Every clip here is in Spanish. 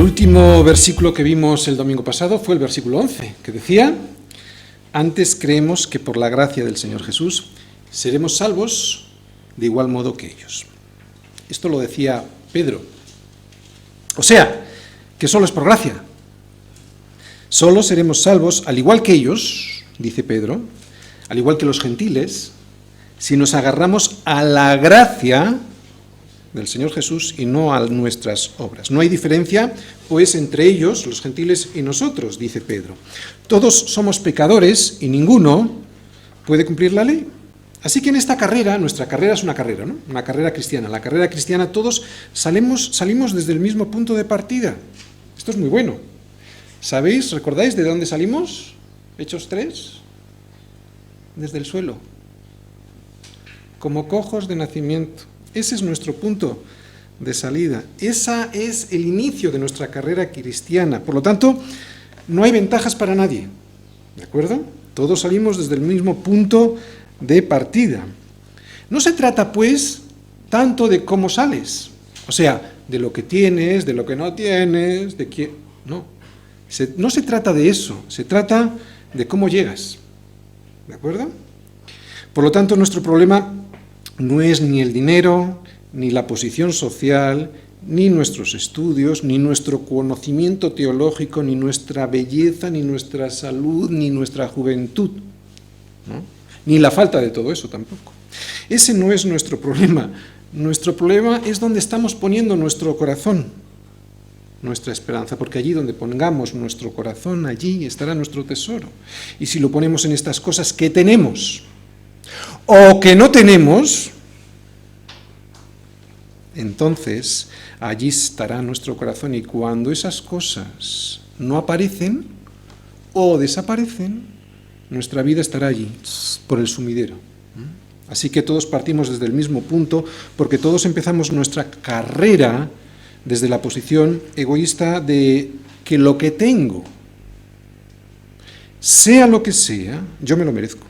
último versículo que vimos el domingo pasado fue el versículo 11, que decía: antes creemos que por la gracia del Señor Jesús seremos salvos de igual modo que ellos. Esto lo decía Pedro. O sea, que solo es por gracia. Solo seremos salvos, al igual que ellos, dice Pedro, al igual que los gentiles, si nos agarramos a la gracia del Señor Jesús y no a nuestras obras. No hay diferencia, pues, entre ellos, los gentiles, y nosotros, dice Pedro. Todos somos pecadores y ninguno puede cumplir la ley. Así que en esta carrera, nuestra carrera es una carrera, ¿no? Una carrera cristiana. La carrera cristiana todos salimos desde el mismo punto de partida. Esto es muy bueno. ¿Sabéis, recordáis de dónde salimos? Hechos 3. Desde el suelo. Como cojos de nacimiento. Ese es nuestro punto de salida. Ese es el inicio de nuestra carrera cristiana. Por lo tanto, no hay ventajas para nadie. ¿De acuerdo? Todos salimos desde el mismo punto de partida. No se trata, pues, tanto de cómo sales. O sea, de lo que tienes, de lo que no tienes, de quién... No. No se trata de eso. Se trata de cómo llegas. ¿De acuerdo? Por lo tanto, nuestro problema no es ni el dinero, ni la posición social, ni nuestros estudios, ni nuestro conocimiento teológico, ni nuestra belleza, ni nuestra salud, ni nuestra juventud, ¿no? Ni la falta de todo eso tampoco. Ese no es nuestro problema. Nuestro problema es donde estamos poniendo nuestro corazón, nuestra esperanza, porque allí donde pongamos nuestro corazón, allí estará nuestro tesoro. Y si lo ponemos en estas cosas que tenemos o que no tenemos, entonces allí estará nuestro corazón, y cuando esas cosas no aparecen o desaparecen, nuestra vida estará allí, por el sumidero. Así que todos partimos desde el mismo punto, porque todos empezamos nuestra carrera desde la posición egoísta de que lo que tengo, sea lo que sea, yo me lo merezco.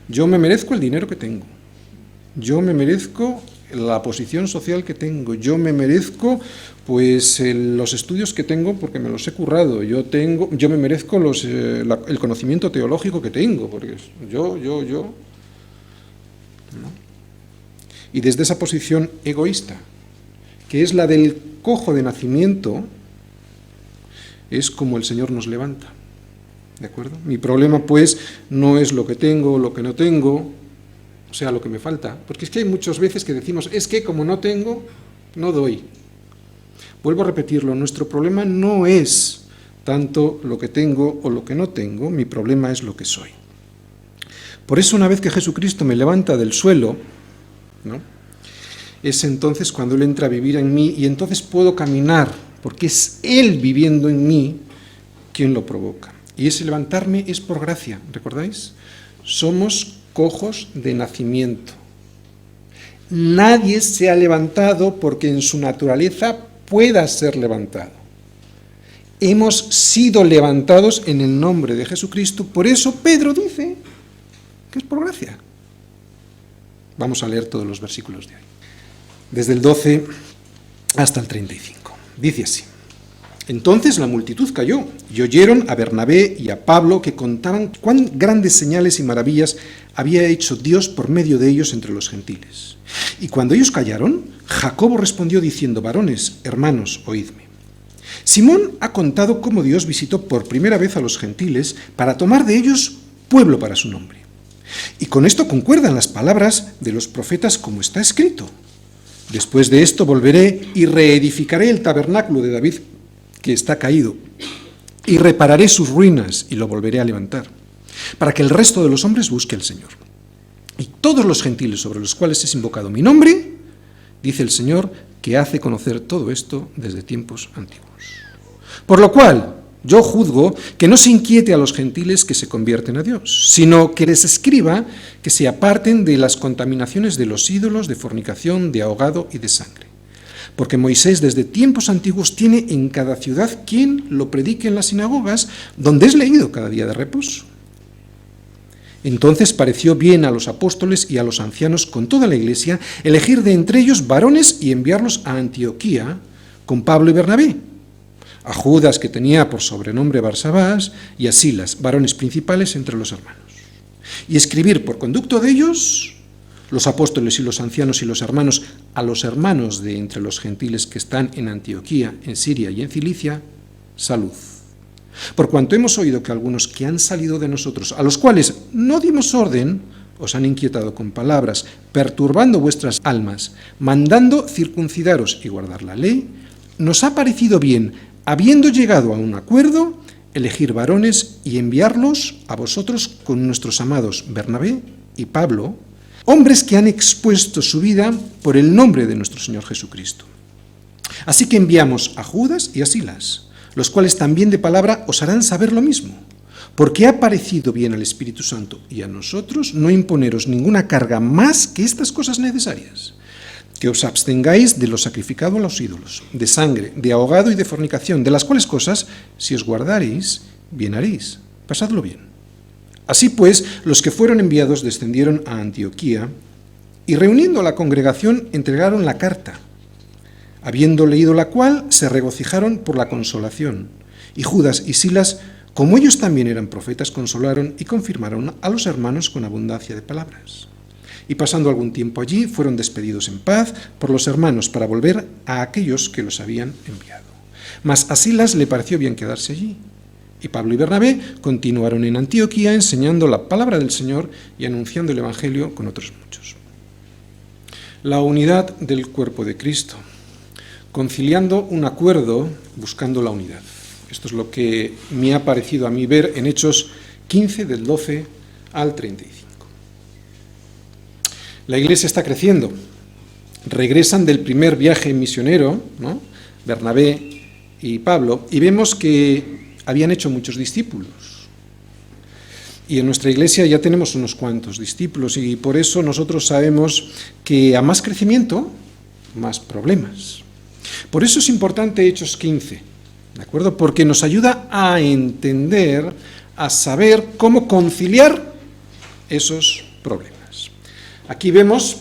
Yo me merezco el dinero que tengo. Yo me merezco la posición social que tengo. Yo me merezco, pues, los estudios que tengo porque me los he currado. Yo me merezco el conocimiento teológico que tengo, porque yo. ¿No? Y desde esa posición egoísta, que es la del cojo de nacimiento, es como el Señor nos levanta. ¿De acuerdo? Mi problema, pues, no es lo que tengo o lo que no tengo, o sea, lo que me falta. Porque es que hay muchas veces que decimos, es que como no tengo, no doy. Vuelvo a repetirlo, nuestro problema no es tanto lo que tengo o lo que no tengo, mi problema es lo que soy. Por eso, una vez que Jesucristo me levanta del suelo, ¿no?, es entonces cuando Él entra a vivir en mí, y entonces puedo caminar, porque es Él viviendo en mí quien lo provoca. Y ese levantarme es por gracia, ¿recordáis? Somos cojos de nacimiento. Nadie se ha levantado porque en su naturaleza pueda ser levantado. Hemos sido levantados en el nombre de Jesucristo, por eso Pedro dice que es por gracia. Vamos a leer todos los versículos de hoy, desde el 12 hasta el 35. Dice así: entonces la multitud calló, y oyeron a Bernabé y a Pablo que contaban cuán grandes señales y maravillas había hecho Dios por medio de ellos entre los gentiles. Y cuando ellos callaron, Jacobo respondió diciendo: varones, hermanos, oídme. Simón ha contado cómo Dios visitó por primera vez a los gentiles para tomar de ellos pueblo para su nombre. Y con esto concuerdan las palabras de los profetas, como está escrito: después de esto volveré y reedificaré el tabernáculo de David que está caído, y repararé sus ruinas y lo volveré a levantar, para que el resto de los hombres busque al Señor. Y todos los gentiles sobre los cuales es invocado mi nombre, dice el Señor, que hace conocer todo esto desde tiempos antiguos. Por lo cual, yo juzgo que no se inquiete a los gentiles que se convierten a Dios, sino que les escriba que se aparten de las contaminaciones de los ídolos, de fornicación, de ahogado y de sangre. Porque Moisés desde tiempos antiguos tiene en cada ciudad quien lo predique en las sinagogas, donde es leído cada día de reposo. Entonces pareció bien a los apóstoles y a los ancianos con toda la iglesia elegir de entre ellos varones y enviarlos a Antioquía con Pablo y Bernabé, a Judas, que tenía por sobrenombre Barsabás, y a Silas, varones principales entre los hermanos. Y escribir por conducto de ellos, los apóstoles y los ancianos y los hermanos, a los hermanos de entre los gentiles que están en Antioquía, en Siria y en Cilicia, salud. Por cuanto hemos oído que algunos que han salido de nosotros, a los cuales no dimos orden, os han inquietado con palabras, perturbando vuestras almas, mandando circuncidaros y guardar la ley, nos ha parecido bien, habiendo llegado a un acuerdo, elegir varones y enviarlos a vosotros con nuestros amados Bernabé y Pablo, hombres que han expuesto su vida por el nombre de nuestro Señor Jesucristo. Así que enviamos a Judas y a Silas, los cuales también de palabra os harán saber lo mismo, porque ha parecido bien al Espíritu Santo y a nosotros no imponeros ninguna carga más que estas cosas necesarias, que os abstengáis de lo sacrificado a los ídolos, de sangre, de ahogado y de fornicación, de las cuales cosas, si os guardaréis, bien haréis. Pasadlo bien. Así pues, los que fueron enviados descendieron a Antioquía y reuniendo a la congregación entregaron la carta. Habiendo leído la cual, se regocijaron por la consolación. Y Judas y Silas, como ellos también eran profetas, consolaron y confirmaron a los hermanos con abundancia de palabras. Y pasando algún tiempo allí, fueron despedidos en paz por los hermanos para volver a aquellos que los habían enviado. Mas a Silas le pareció bien quedarse allí. Y Pablo y Bernabé continuaron en Antioquía enseñando la palabra del Señor y anunciando el Evangelio con otros muchos. La unidad del cuerpo de Cristo, conciliando un acuerdo, buscando la unidad. Esto es lo que me ha parecido a mí ver en Hechos 15, del 12 al 35. La Iglesia está creciendo. Regresan del primer viaje misionero, ¿no?, Bernabé y Pablo, y vemos que habían hecho muchos discípulos. Y en nuestra Iglesia ya tenemos unos cuantos discípulos, y por eso nosotros sabemos que a más crecimiento, más problemas. Por eso es importante Hechos 15, ¿de acuerdo? Porque nos ayuda a entender, a saber cómo conciliar esos problemas. Aquí vemos,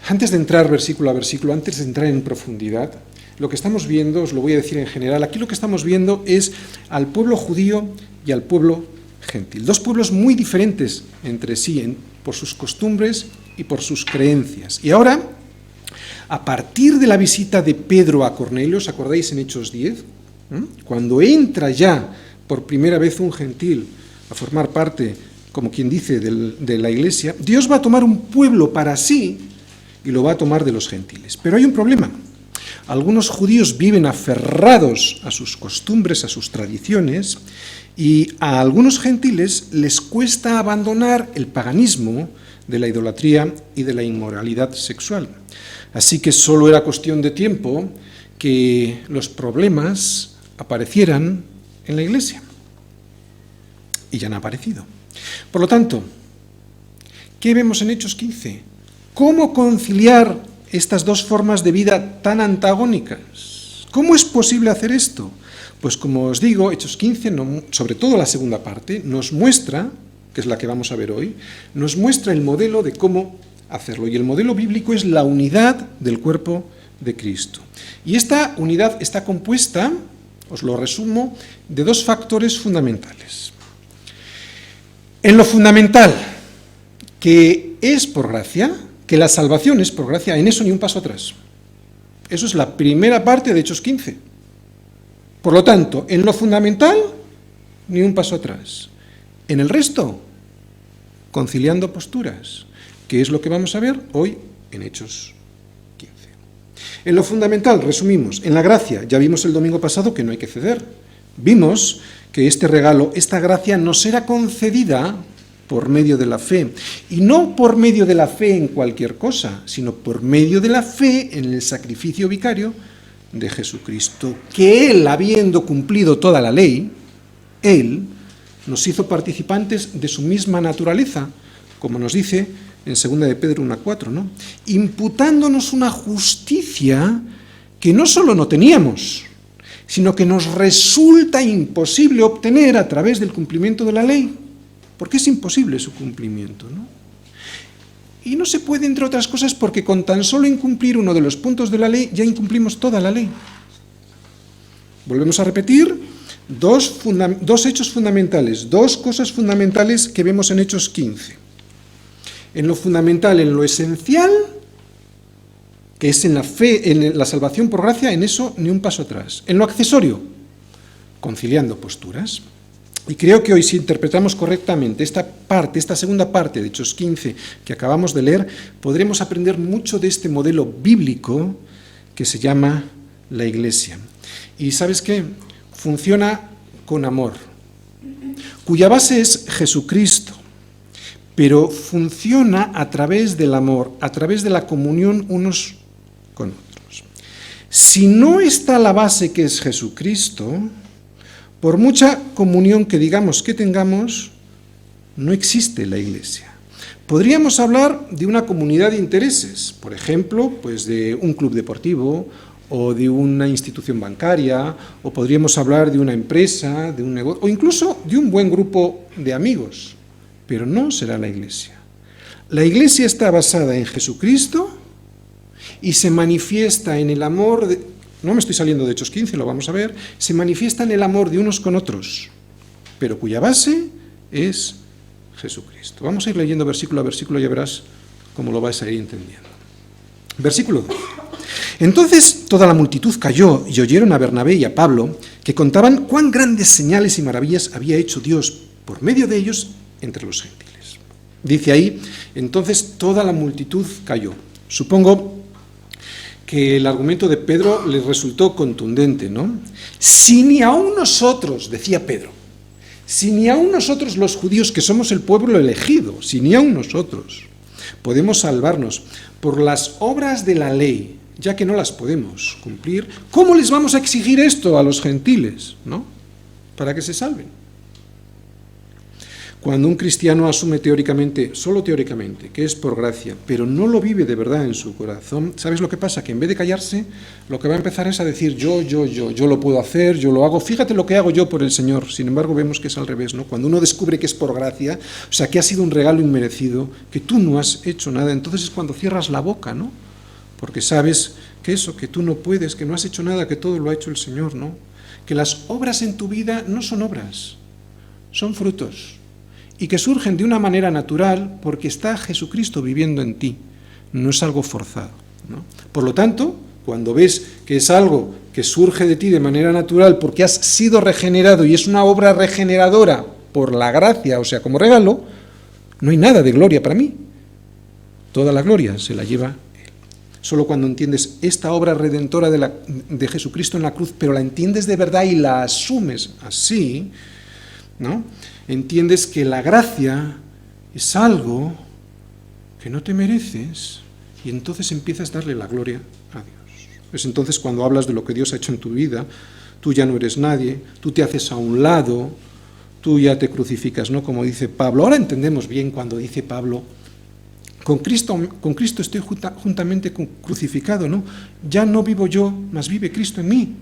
antes de entrar versículo a versículo, antes de entrar en profundidad, lo que estamos viendo, os lo voy a decir en general, aquí lo que estamos viendo es al pueblo judío y al pueblo gentil. Dos pueblos muy diferentes entre sí, por sus costumbres y por sus creencias. Y ahora, a partir de la visita de Pedro a Cornelio, ¿os acordáis en Hechos 10? Cuando entra ya por primera vez un gentil a formar parte, como quien dice, de la Iglesia, Dios va a tomar un pueblo para sí y lo va a tomar de los gentiles. Pero hay un problema. Algunos judíos viven aferrados a sus costumbres, a sus tradiciones, y a algunos gentiles les cuesta abandonar el paganismo de la idolatría y de la inmoralidad sexual. Así que solo era cuestión de tiempo que los problemas aparecieran en la Iglesia. Y ya han aparecido. Por lo tanto, ¿qué vemos en Hechos 15? ¿Cómo conciliar estas dos formas de vida tan antagónicas? ¿Cómo es posible hacer esto? Pues como os digo, Hechos 15, sobre todo la segunda parte, nos muestra, que es la que vamos a ver hoy, nos muestra el modelo de cómo hacerlo. Y el modelo bíblico es la unidad del cuerpo de Cristo. Y esta unidad está compuesta, os lo resumo, de dos factores fundamentales. En lo fundamental, que es por gracia, que la salvación es por gracia, en eso ni un paso atrás. Eso es la primera parte de Hechos 15. Por lo tanto, en lo fundamental, ni un paso atrás. En el resto, conciliando posturas, que es lo que vamos a ver hoy en Hechos 15. En lo fundamental, resumimos, en la gracia, ya vimos el domingo pasado que no hay que ceder. Vimos que este regalo, esta gracia, nos será concedida por medio de la fe, y no por medio de la fe en cualquier cosa, sino por medio de la fe en el sacrificio vicario de Jesucristo, que Él, habiendo cumplido toda la ley, Él nos hizo participantes de su misma naturaleza, como nos dice en 2 de Pedro 1:4, ¿no? Imputándonos una justicia que no solo no teníamos, sino que nos resulta imposible obtener a través del cumplimiento de la ley, porque es imposible su cumplimiento, ¿no? Y no se puede, entre otras cosas, porque con tan solo incumplir uno de los puntos de la ley, ya incumplimos toda la ley. Volvemos a repetir dos hechos fundamentales, dos cosas fundamentales que vemos en Hechos 15. En lo fundamental, en lo esencial, que es en la fe, en la salvación por gracia, en eso ni un paso atrás. En lo accesorio, conciliando posturas. Y creo que hoy, si interpretamos correctamente esta segunda parte de Hechos 15 que acabamos de leer, podremos aprender mucho de este modelo bíblico que se llama la Iglesia. Y ¿sabes qué? Funciona con amor, cuya base es Jesucristo, pero funciona a través del amor, a través de la comunión unos con otros. Si no está la base que es Jesucristo, por mucha comunión que digamos que tengamos, no existe la Iglesia. Podríamos hablar de una comunidad de intereses, por ejemplo, pues de un club deportivo o de una institución bancaria, o podríamos hablar de una empresa, de un negocio, o incluso de un buen grupo de amigos, pero no será la Iglesia. La Iglesia está basada en Jesucristo y se manifiesta en el amor no me estoy saliendo de Hechos 15, lo vamos a ver, se manifiesta en el amor de unos con otros, pero cuya base es Jesucristo. Vamos a ir leyendo versículo a versículo y ya verás cómo lo vais a ir entendiendo. Versículo 2. Entonces toda la multitud cayó y oyeron a Bernabé y a Pablo, que contaban cuán grandes señales y maravillas había hecho Dios por medio de ellos entre los gentiles. Dice ahí, entonces toda la multitud cayó. Supongo que el argumento de Pedro les resultó contundente, ¿no? Si ni aun nosotros, decía Pedro, si ni aun nosotros los judíos, que somos el pueblo elegido, si ni aun nosotros podemos salvarnos por las obras de la ley, ya que no las podemos cumplir, ¿cómo les vamos a exigir esto a los gentiles, ¿no? Para que se salven. Cuando un cristiano asume teóricamente, solo teóricamente, que es por gracia, pero no lo vive de verdad en su corazón, ¿sabes lo que pasa? Que en vez de callarse, lo que va a empezar es a decir yo lo puedo hacer, yo lo hago, fíjate lo que hago yo por el Señor. Sin embargo, vemos que es al revés, ¿no? Cuando uno descubre que es por gracia, o sea, que ha sido un regalo inmerecido, que tú no has hecho nada, entonces es cuando cierras la boca, ¿no? Porque sabes que eso, que tú no puedes, que no has hecho nada, que todo lo ha hecho el Señor, ¿no? Que las obras en tu vida no son obras, son frutos. Y que surgen de una manera natural porque está Jesucristo viviendo en ti, no es algo forzado, ¿no? Por lo tanto, cuando ves que es algo que surge de ti de manera natural porque has sido regenerado y es una obra regeneradora por la gracia, o sea, como regalo, no hay nada de gloria para mí. Toda la gloria se la lleva Él. Solo cuando entiendes esta obra redentora de Jesucristo en la cruz, pero la entiendes de verdad y la asumes así, ¿no? Entiendes que la gracia es algo que no te mereces y entonces empiezas a darle la gloria a Dios. Es entonces cuando hablas de lo que Dios ha hecho en tu vida, tú ya no eres nadie, tú te haces a un lado, tú ya te crucificas, ¿no? Como dice Pablo. Ahora entendemos bien cuando dice Pablo, con Cristo estoy juntamente crucificado, ¿no? Ya no vivo yo, mas vive Cristo en mí.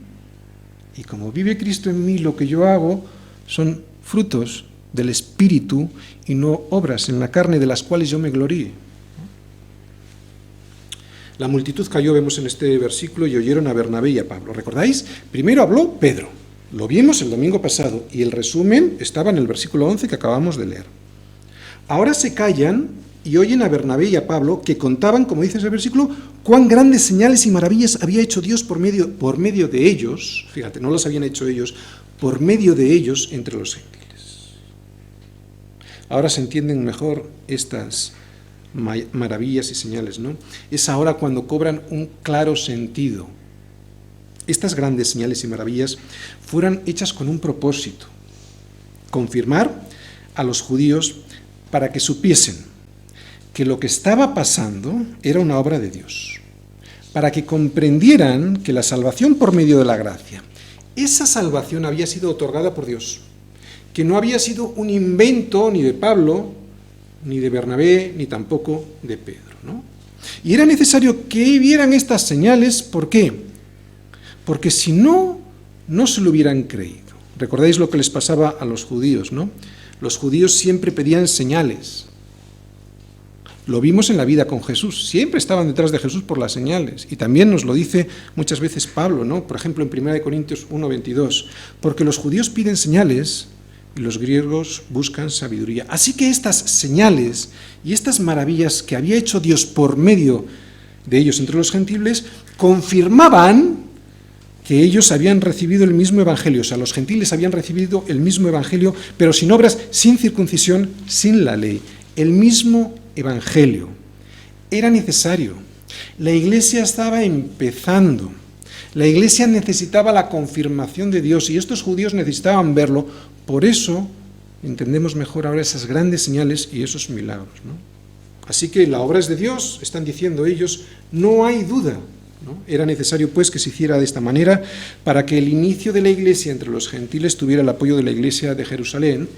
Y como vive Cristo en mí, lo que yo hago son frutos del Espíritu y no obras en la carne de las cuales yo me gloríe. La multitud cayó, vemos en este versículo, y oyeron a Bernabé y a Pablo. ¿Recordáis? Primero habló Pedro, lo vimos el domingo pasado, y el resumen estaba en el versículo 11 que acabamos de leer. Ahora se callan y oyen a Bernabé y a Pablo, que contaban, como dice ese versículo, cuán grandes señales y maravillas había hecho Dios por medio de ellos, fíjate, no las habían hecho ellos, por medio de ellos entre los gentiles. Ahora se entienden mejor estas maravillas y señales, ¿no? Es ahora cuando cobran un claro sentido. Estas grandes señales y maravillas fueron hechas con un propósito: confirmar a los judíos para que supiesen que lo que estaba pasando era una obra de Dios, para que comprendieran que la salvación por medio de la gracia, esa salvación había sido otorgada por Dios, que no había sido un invento ni de Pablo, ni de Bernabé, ni tampoco de Pedro, ¿no? Y era necesario que vieran estas señales. ¿Por qué? Porque si no, no se lo hubieran creído. ¿Recordáis lo que les pasaba a los judíos, no? Los judíos siempre pedían señales. Lo vimos en la vida con Jesús. Siempre estaban detrás de Jesús por las señales. Y también nos lo dice muchas veces Pablo, ¿no? Por ejemplo, en 1 Corintios 1:22. Porque los judíos piden señales y los griegos buscan sabiduría. Así que estas señales y estas maravillas que había hecho Dios por medio de ellos entre los gentiles confirmaban que ellos habían recibido el mismo evangelio, o sea, los gentiles habían recibido el mismo evangelio, pero sin obras, sin circuncisión, sin la ley. El mismo evangelio. Era necesario. La iglesia estaba empezando. La iglesia necesitaba la confirmación de Dios y estos judíos necesitaban verlo. Por eso entendemos mejor ahora esas grandes señales y esos milagros, ¿no? Así que la obra es de Dios, están diciendo ellos, no hay duda, ¿no? Era necesario pues que se hiciera de esta manera para que el inicio de la iglesia entre los gentiles tuviera el apoyo de la iglesia de Jerusalén,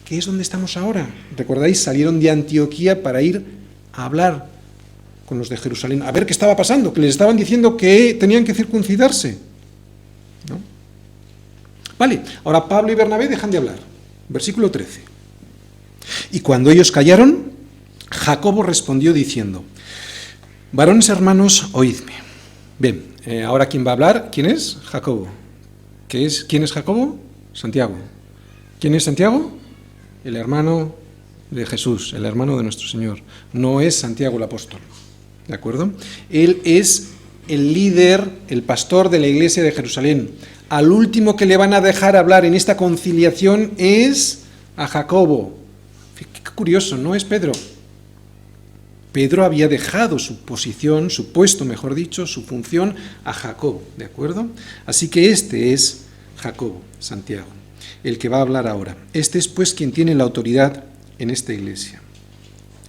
que es donde estamos ahora. ¿Recordáis? Salieron de Antioquía para ir a hablar con los de Jerusalén, a ver qué estaba pasando, que les estaban diciendo que tenían que circuncidarse, ¿no? Vale, ahora Pablo y Bernabé dejan de hablar. Versículo 13. Y cuando ellos callaron, Jacobo respondió diciendo: varones hermanos, oídme. Bien, ahora ¿quién va a hablar? ¿Quién es? Jacobo. ¿Quién es Jacobo? Santiago. ¿Quién es Santiago? El hermano de Jesús, el hermano de nuestro Señor. No es Santiago el apóstol, ¿de acuerdo? Él es el líder, el pastor de la iglesia de Jerusalén. Al último que le van a dejar hablar en esta conciliación es a Jacobo. Qué curioso, no es Pedro. Pedro había dejado su posición, su puesto, mejor dicho, su función a Jacobo, ¿de acuerdo? Así que este es Jacobo, Santiago, el que va a hablar ahora. Este es pues quien tiene la autoridad en esta iglesia.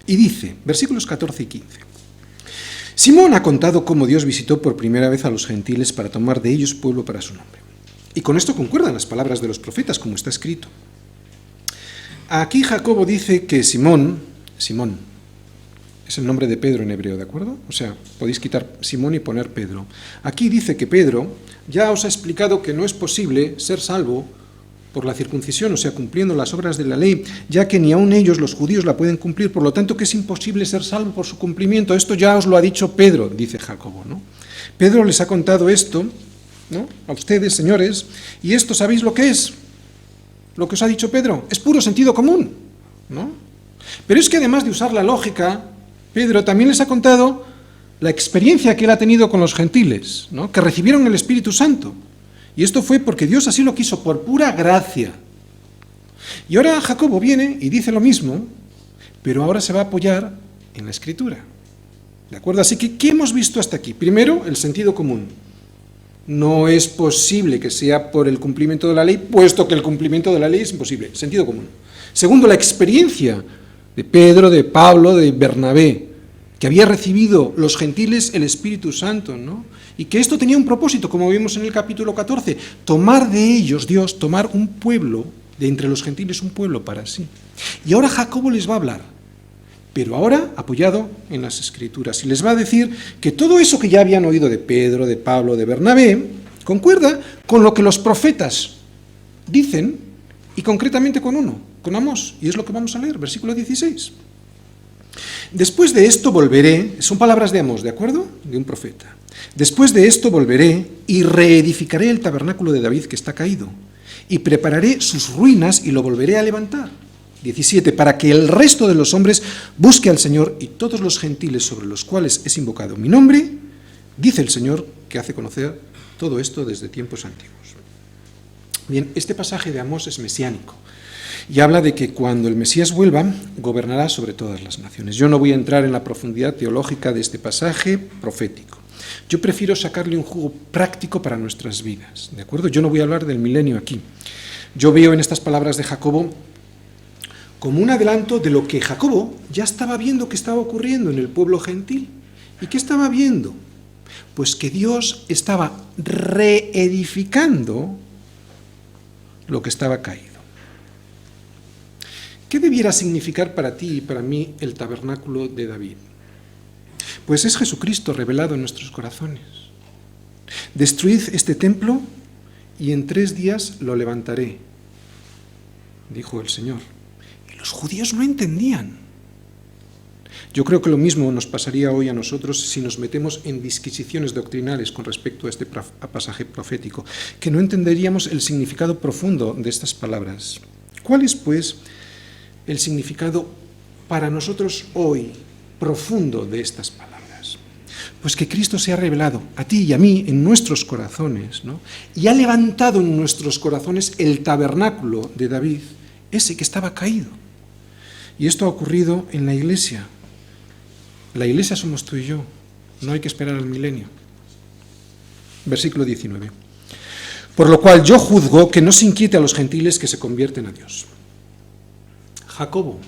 Y dice, versículos 14 y 15. Simón ha contado cómo Dios visitó por primera vez a los gentiles para tomar de ellos pueblo para su nombre. Y con esto concuerdan las palabras de los profetas, como está escrito. Aquí Jacobo dice que Simón es el nombre de Pedro en hebreo, ¿de acuerdo? O sea, podéis quitar Simón y poner Pedro. Aquí dice que Pedro ya os ha explicado que no es posible ser salvo por la circuncisión, o sea, cumpliendo las obras de la ley, ya que ni aun ellos, los judíos, la pueden cumplir, por lo tanto que es imposible ser salvo por su cumplimiento. Esto ya os lo ha dicho Pedro, dice Jacobo, ¿no? Pedro les ha contado esto, ¿no?, a ustedes, señores, y esto, ¿sabéis lo que es? Lo que os ha dicho Pedro, es puro sentido común, ¿no? Pero es que además de usar la lógica, Pedro también les ha contado la experiencia que él ha tenido con los gentiles, ¿no?, que recibieron el Espíritu Santo. Y esto fue porque Dios así lo quiso, por pura gracia. Y ahora Jacobo viene y dice lo mismo, pero ahora se va a apoyar en la Escritura. ¿De acuerdo? Así que, ¿qué hemos visto hasta aquí? Primero, el sentido común. No es posible que sea por el cumplimiento de la ley, puesto que el cumplimiento de la ley es imposible. Sentido común. Segundo, la experiencia de Pedro, de Pablo, de Bernabé, que había recibido los gentiles el Espíritu Santo, ¿no? Y que esto tenía un propósito, como vimos en el capítulo 14, tomar de ellos, Dios, tomar un pueblo, de entre los gentiles un pueblo para sí. Y ahora Jacobo les va a hablar, pero ahora apoyado en las Escrituras, y les va a decir que todo eso que ya habían oído de Pedro, de Pablo, de Bernabé, concuerda con lo que los profetas dicen, y concretamente con uno, con Amós, y es lo que vamos a leer, versículo 16. Después de esto volveré, son palabras de Amós, ¿de acuerdo?, de un profeta. Después de esto volveré y reedificaré el tabernáculo de David que está caído, y prepararé sus ruinas y lo volveré a levantar. 17. Para que el resto de los hombres busque al Señor y todos los gentiles sobre los cuales es invocado mi nombre, dice el Señor, que hace conocer todo esto desde tiempos antiguos. Bien, este pasaje de Amós es mesiánico y habla de que cuando el Mesías vuelva, gobernará sobre todas las naciones. Yo no voy a entrar en la profundidad teológica de este pasaje profético. Yo prefiero sacarle un jugo práctico para nuestras vidas, ¿de acuerdo? Yo no voy a hablar del milenio aquí. Yo veo en estas palabras de Jacobo como un adelanto de lo que Jacobo ya estaba viendo que estaba ocurriendo en el pueblo gentil. ¿Y qué estaba viendo? Pues que Dios estaba reedificando lo que estaba caído. ¿Qué debiera significar para ti y para mí el tabernáculo de David? Pues es Jesucristo revelado en nuestros corazones. Destruid este templo y en 3 días lo levantaré, dijo el Señor. Y los judíos no entendían. Yo creo que lo mismo nos pasaría hoy a nosotros si nos metemos en disquisiciones doctrinales con respecto a este pasaje profético, que no entenderíamos el significado profundo de estas palabras. ¿Cuál es, pues, el significado para nosotros hoy profundo de estas palabras? Pues que Cristo se ha revelado a ti y a mí en nuestros corazones, ¿no? Y ha levantado en nuestros corazones el tabernáculo de David, ese que estaba caído. Y esto ha ocurrido en la Iglesia. La Iglesia somos tú y yo, no hay que esperar al milenio. Versículo 19. Por lo cual yo juzgo que no se inquiete a los gentiles que se convierten a Dios. Jacobo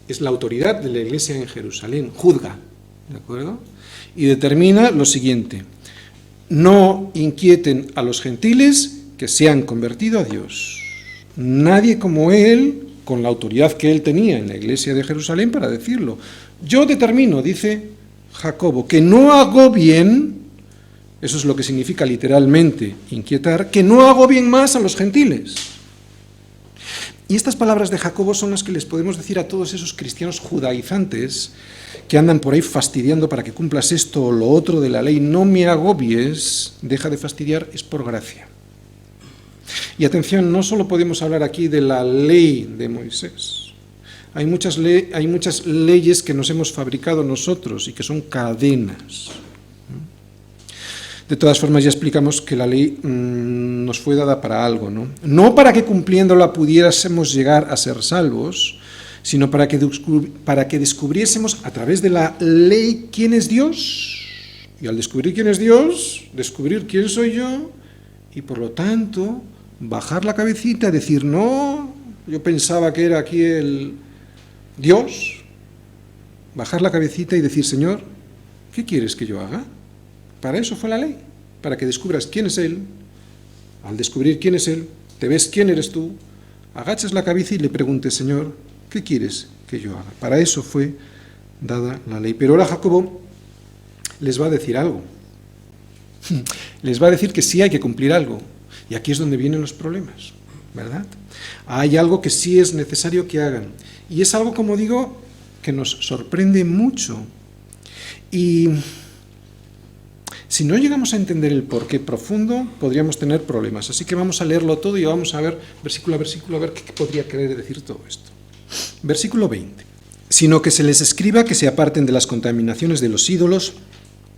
es la autoridad de la Iglesia en Jerusalén, juzga, ¿de acuerdo? Y determina lo siguiente: no inquieten a los gentiles que se han convertido a Dios. Nadie como él, con la autoridad que él tenía en la Iglesia de Jerusalén para decirlo. Yo determino, dice Jacobo, que no agobien, eso es lo que significa literalmente inquietar, que no agobien más a los gentiles. Y estas palabras de Jacobo son las que les podemos decir a todos esos cristianos judaizantes que andan por ahí fastidiando para que cumplas esto o lo otro de la ley. No me agobies, deja de fastidiar, es por gracia. Y atención, no solo podemos hablar aquí de la ley de Moisés. Hay muchas leyes que nos hemos fabricado nosotros y que son cadenas. De todas formas, ya explicamos que la ley nos fue dada para algo, ¿no? No para que cumpliéndola pudiésemos llegar a ser salvos, sino para que descubriésemos a través de la ley quién es Dios. Y al descubrir quién es Dios, descubrir quién soy yo, y por lo tanto, bajar la cabecita, decir, no, yo pensaba que era aquí el Dios, bajar la cabecita y decir, Señor, ¿qué quieres que yo haga? Para eso fue la ley, para que descubras quién es Él. Al descubrir quién es Él, te ves quién eres tú, agachas la cabeza y le preguntes, Señor, ¿qué quieres que yo haga? Para eso fue dada la ley. Pero ahora Jacobo les va a decir algo. Les va a decir que sí hay que cumplir algo. Y aquí es donde vienen los problemas, ¿verdad? Hay algo que sí es necesario que hagan. Y es algo, como digo, que nos sorprende mucho. Y si no llegamos a entender el porqué profundo, podríamos tener problemas. Así que vamos a leerlo todo y vamos a ver, versículo a versículo, a ver qué podría querer decir todo esto. Versículo 20. Sino que se les escriba que se aparten de las contaminaciones de los ídolos,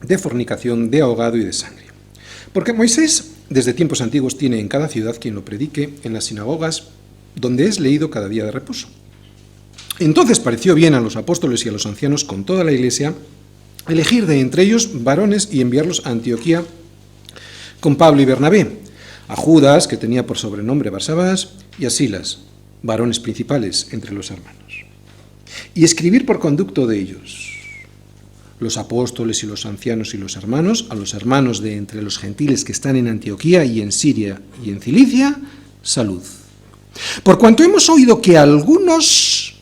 de fornicación, de ahogado y de sangre. Porque Moisés, desde tiempos antiguos, tiene en cada ciudad quien lo predique, en las sinagogas, donde es leído cada día de reposo. Entonces pareció bien a los apóstoles y a los ancianos con toda la iglesia elegir de entre ellos varones y enviarlos a Antioquía con Pablo y Bernabé, a Judas, que tenía por sobrenombre Barsabás, y a Silas, varones principales entre los hermanos. Y escribir por conducto de ellos, los apóstoles y los ancianos y los hermanos, a los hermanos de entre los gentiles que están en Antioquía y en Siria y en Cilicia, salud. Por cuanto hemos oído que algunos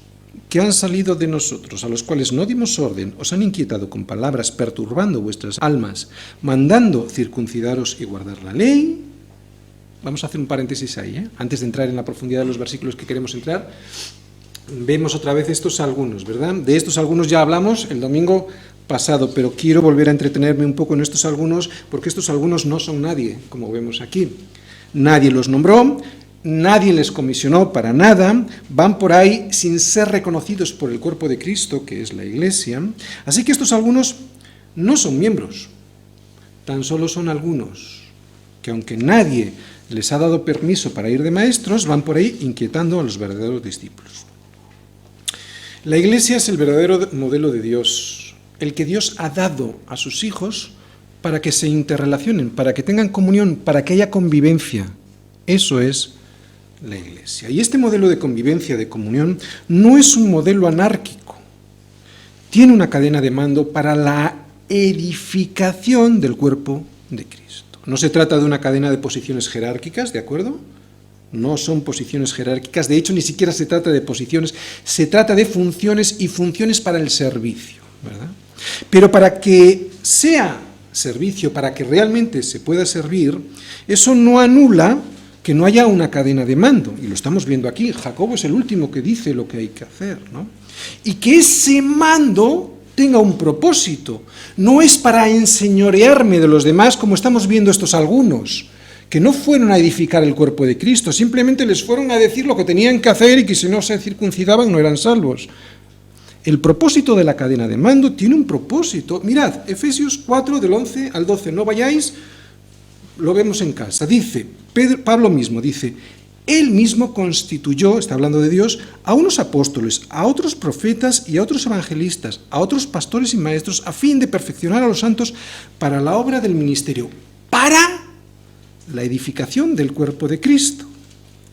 que han salido de nosotros, a los cuales no dimos orden, os han inquietado con palabras, perturbando vuestras almas, mandando circuncidaros y guardar la ley. Vamos a hacer un paréntesis ahí, antes de entrar en la profundidad de los versículos que queremos entrar. Vemos otra vez estos algunos, ¿verdad? De estos algunos ya hablamos el domingo pasado, pero quiero volver a entretenerme un poco en estos algunos, porque estos algunos no son nadie, como vemos aquí. Nadie los nombró, nadie les comisionó para nada, van por ahí sin ser reconocidos por el cuerpo de Cristo, que es la Iglesia. Así que estos algunos no son miembros, tan solo son algunos, que aunque nadie les ha dado permiso para ir de maestros, van por ahí inquietando a los verdaderos discípulos. La Iglesia es el verdadero modelo de Dios, el que Dios ha dado a sus hijos para que se interrelacionen, para que tengan comunión, para que haya convivencia. Eso es la Iglesia. Y este modelo de convivencia, de comunión, no es un modelo anárquico. Tiene una cadena de mando para la edificación del cuerpo de Cristo. No se trata de una cadena de posiciones jerárquicas, ¿de acuerdo? No son posiciones jerárquicas, de hecho ni siquiera se trata de posiciones, se trata de funciones y funciones para el servicio, ¿verdad? Pero para que sea servicio, para que realmente se pueda servir, eso no anula que no haya una cadena de mando, y lo estamos viendo aquí, Jacobo es el último que dice lo que hay que hacer, ¿no? Y que ese mando tenga un propósito, no es para enseñorearme de los demás, como estamos viendo estos algunos, que no fueron a edificar el cuerpo de Cristo, simplemente les fueron a decir lo que tenían que hacer y que si no se circuncidaban no eran salvos. El propósito de la cadena de mando tiene un propósito. Mirad, Efesios 4, del 11 al 12, no vayáis, lo vemos en casa. Dice, Pablo mismo dice, él mismo constituyó, está hablando de Dios, a unos apóstoles, a otros profetas y a otros evangelistas, a otros pastores y maestros, a fin de perfeccionar a los santos para la obra del ministerio, para la edificación del cuerpo de Cristo.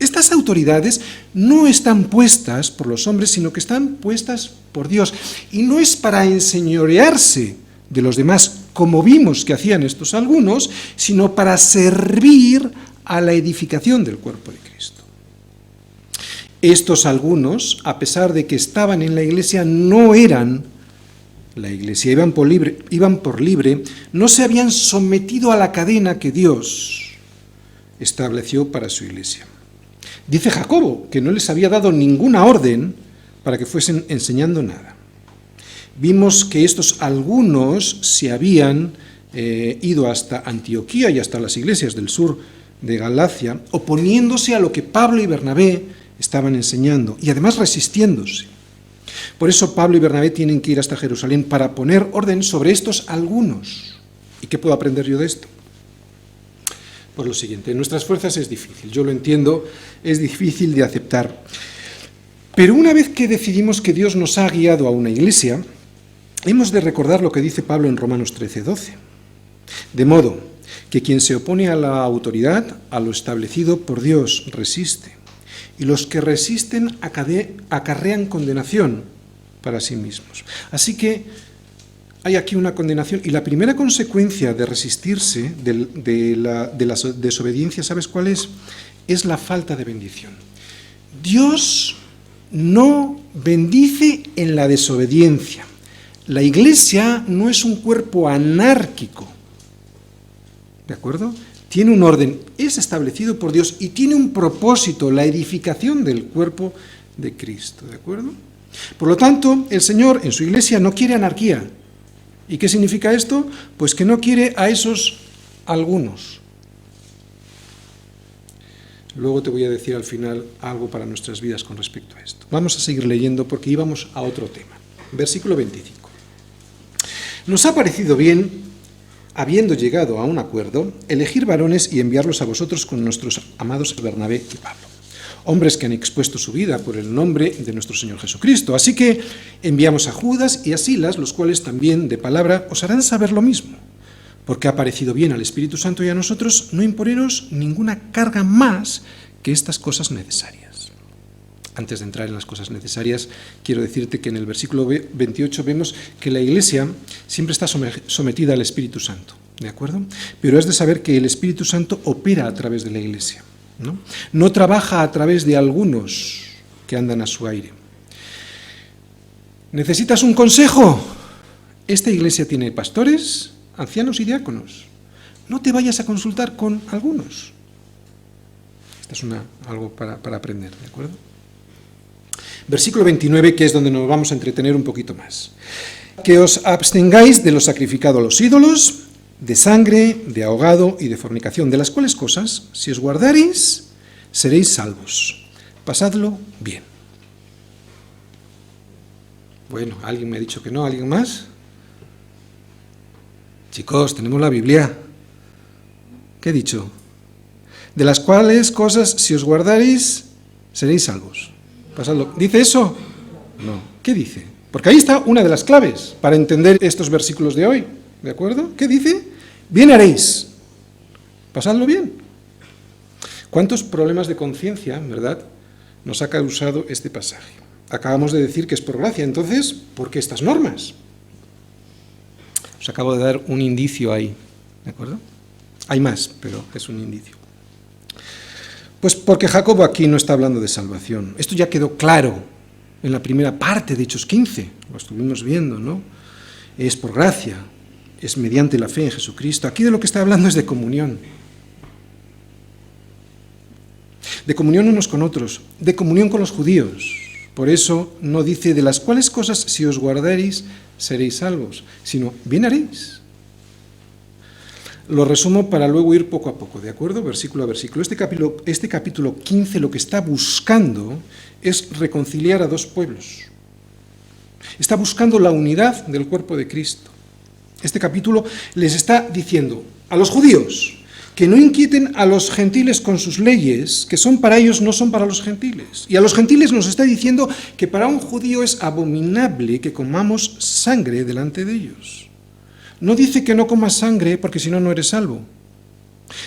Estas autoridades no están puestas por los hombres, sino que están puestas por Dios. Y no es para enseñorearse de los demás, como vimos que hacían estos algunos, sino para servir a la edificación del cuerpo de Cristo. Estos algunos, a pesar de que estaban en la iglesia, no eran la iglesia, iban por libre, no se habían sometido a la cadena que Dios estableció para su iglesia. Dice Jacobo que no les había dado ninguna orden para que fuesen enseñando nada. Vimos que estos algunos se habían ido hasta Antioquía y hasta las iglesias del sur de Galacia, oponiéndose a lo que Pablo y Bernabé estaban enseñando y además resistiéndose. Por eso Pablo y Bernabé tienen que ir hasta Jerusalén para poner orden sobre estos algunos. ¿Y qué puedo aprender yo de esto? Pues lo siguiente, en nuestras fuerzas es difícil, yo lo entiendo, es difícil de aceptar. Pero una vez que decidimos que Dios nos ha guiado a una iglesia, hemos de recordar lo que dice Pablo en Romanos 13:12. De modo que quien se opone a la autoridad, a lo establecido por Dios, resiste. Y los que resisten acarrean condenación para sí mismos. Así que hay aquí una condenación, y la primera consecuencia de resistirse, de la desobediencia, ¿sabes cuál es? Es la falta de bendición. Dios no bendice en la desobediencia. La iglesia no es un cuerpo anárquico, ¿de acuerdo? Tiene un orden, es establecido por Dios y tiene un propósito, la edificación del cuerpo de Cristo, ¿de acuerdo? Por lo tanto, el Señor en su iglesia no quiere anarquía. ¿Y qué significa esto? Pues que no quiere a esos algunos. Luego te voy a decir al final algo para nuestras vidas con respecto a esto. Vamos a seguir leyendo porque íbamos a otro tema. Versículo 25. Nos ha parecido bien, habiendo llegado a un acuerdo, elegir varones y enviarlos a vosotros con nuestros amados Bernabé y Pablo, hombres que han expuesto su vida por el nombre de nuestro Señor Jesucristo. Así que enviamos a Judas y a Silas, los cuales también de palabra os harán saber lo mismo, porque ha parecido bien al Espíritu Santo y a nosotros no imponeros ninguna carga más que estas cosas necesarias. Antes de entrar en las cosas necesarias, quiero decirte que en el versículo 28 vemos que la Iglesia siempre está sometida al Espíritu Santo, ¿de acuerdo? Pero es de saber que el Espíritu Santo opera a través de la Iglesia, ¿no? No trabaja a través de algunos que andan a su aire. ¿Necesitas un consejo? Esta iglesia tiene pastores, ancianos y diáconos. No te vayas a consultar con algunos. Esta es algo para aprender, ¿de acuerdo? Versículo 29, que es donde nos vamos a entretener un poquito más. Que os abstengáis de lo sacrificado a los ídolos, de sangre, de ahogado y de fornicación, de las cuales cosas, si os guardareis, seréis salvos. Pasadlo bien. Bueno, ¿alguien me ha dicho que no? ¿Alguien más? Chicos, tenemos la Biblia. ¿Qué he dicho? De las cuales cosas, si os guardareis, seréis salvos. Pasadlo. ¿Dice eso? No. ¿Qué dice? Porque ahí está una de las claves para entender estos versículos de hoy. ¿De acuerdo? ¿Qué dice? Bien haréis. Pasadlo bien. ¿Cuántos problemas de conciencia, verdad, nos ha causado este pasaje? Acabamos de decir que es por gracia, entonces, ¿por qué estas normas? Os acabo de dar un indicio ahí, ¿de acuerdo? Hay más, pero es un indicio. Pues porque Jacobo aquí no está hablando de salvación. Esto ya quedó claro en la primera parte de Hechos 15, lo estuvimos viendo, ¿no? Es por gracia, es mediante la fe en Jesucristo. Aquí de lo que está hablando es de comunión. de comunión unos con otros, de comunión con los judíos. Por eso no dice de las cuales cosas si os guardaréis seréis salvos, sino bien haréis. Lo resumo para luego ir poco a poco, ¿de acuerdo? Versículo a versículo. Este capítulo 15 lo que está buscando es reconciliar a dos pueblos. Está buscando la unidad del cuerpo de Cristo. Este capítulo les está diciendo a los judíos que no inquieten a los gentiles con sus leyes, que son para ellos, no son para los gentiles. Y a los gentiles nos está diciendo que para un judío es abominable que comamos sangre delante de ellos. No dice que no comas sangre porque si no, no eres salvo.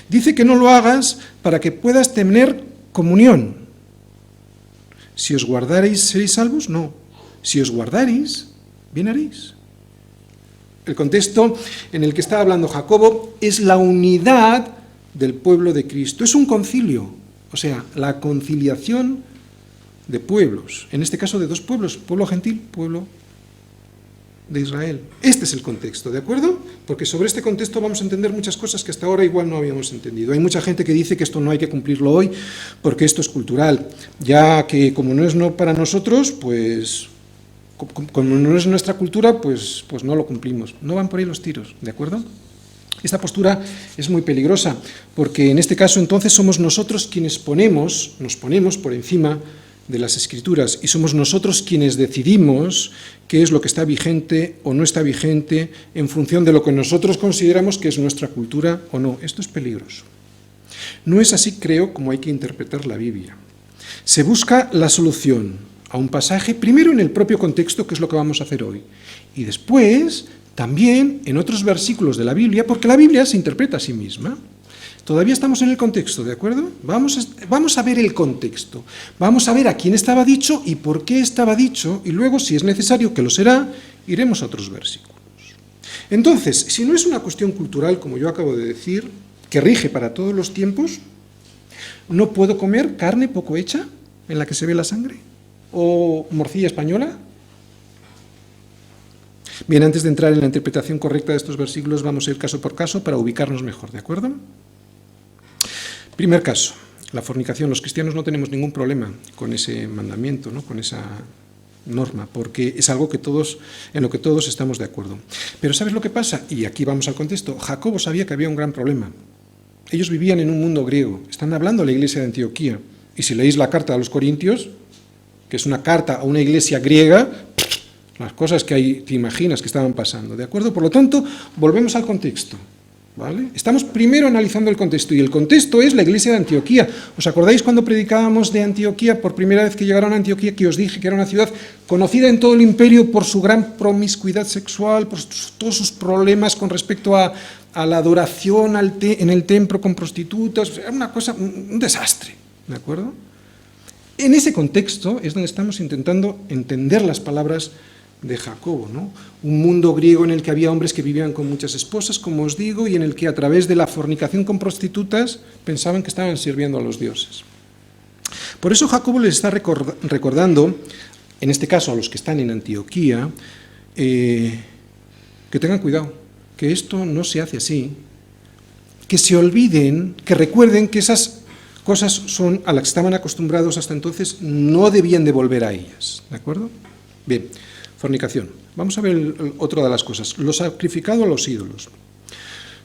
Dice que no lo hagas para que puedas tener comunión. Si os guardaréis, ¿seréis salvos? No. Si os guardaréis, bien haréis. El contexto en el que está hablando Jacobo es la unidad del pueblo de Cristo. Es un concilio, o sea, la conciliación de pueblos. En este caso de dos pueblos, pueblo gentil, pueblo de Israel. Este es el contexto, ¿de acuerdo? Porque sobre este contexto vamos a entender muchas cosas que hasta ahora igual no habíamos entendido. Hay mucha gente que dice que esto no hay que cumplirlo hoy porque esto es cultural, ya que como no es no para nosotros, pues como no es nuestra cultura, pues no lo cumplimos. No van por ahí los tiros, ¿de acuerdo? Esta postura es muy peligrosa, porque en este caso entonces somos nosotros quienes nos ponemos por encima de las Escrituras y somos nosotros quienes decidimos qué es lo que está vigente o no está vigente en función de lo que nosotros consideramos que es nuestra cultura o no. Esto es peligroso. No es así, creo, como hay que interpretar la Biblia. Se busca la solución a un pasaje, primero en el propio contexto, que es lo que vamos a hacer hoy, y después también en otros versículos de la Biblia, porque la Biblia se interpreta a sí misma. Todavía estamos en el contexto, ¿de acuerdo? Vamos a ver el contexto, vamos a ver a quién estaba dicho y por qué estaba dicho, y luego, si es necesario, que lo será, iremos a otros versículos. Entonces, si no es una cuestión cultural, como yo acabo de decir, que rige para todos los tiempos, ¿no puedo comer carne poco hecha, en la que se ve la sangre? ¿O morcilla española? Bien, antes de entrar en la interpretación correcta de estos versículos, vamos a ir caso por caso para ubicarnos mejor, ¿de acuerdo? Primer caso, la fornicación. Los cristianos no tenemos ningún problema con ese mandamiento, ¿no? Con esa norma, porque es algo en lo que todos estamos de acuerdo. Pero ¿sabes lo que pasa? Y aquí vamos al contexto. Jacobo sabía que había un gran problema. Ellos vivían en un mundo griego. Están hablando de la iglesia de Antioquía. Y si leéis la carta a los Corintios, que es una carta a una iglesia griega, las cosas que ahí te imaginas que estaban pasando, ¿de acuerdo? Por lo tanto, volvemos al contexto, ¿vale? Estamos primero analizando el contexto, y el contexto es la iglesia de Antioquía. ¿Os acordáis cuando predicábamos de Antioquía, por primera vez que llegaron a Antioquía, que os dije que era una ciudad conocida en todo el imperio por su gran promiscuidad sexual, por todos sus problemas con respecto a la adoración en el templo con prostitutas? Era una cosa, un desastre, ¿de acuerdo? En ese contexto es donde estamos intentando entender las palabras de Jacobo, ¿no? Un mundo griego en el que había hombres que vivían con muchas esposas, como os digo, y en el que a través de la fornicación con prostitutas pensaban que estaban sirviendo a los dioses. Por eso Jacobo les está recordando, en este caso a los que están en Antioquía, que tengan cuidado, que esto no se hace así, que se olviden, que recuerden que esas cosas son a las que estaban acostumbrados hasta entonces, no debían de volver a ellas, ¿de acuerdo? Bien, fornicación. Vamos a ver otra de las cosas, lo sacrificado a los ídolos.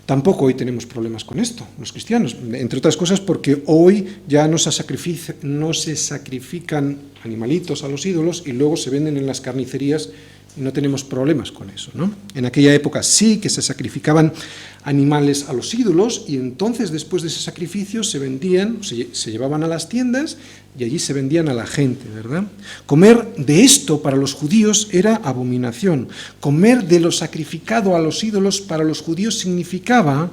Tampoco hoy tenemos problemas con esto, los cristianos, entre otras cosas porque hoy ya no se sacrifican animalitos a los ídolos y luego se venden en las carnicerías y no tenemos problemas con eso, ¿no? En aquella época sí que se sacrificaban animales a los ídolos y entonces después de ese sacrificio se vendían, se llevaban a las tiendas y allí se vendían a la gente, ¿verdad? Comer de esto para los judíos era abominación. Comer de lo sacrificado a los ídolos para los judíos significaba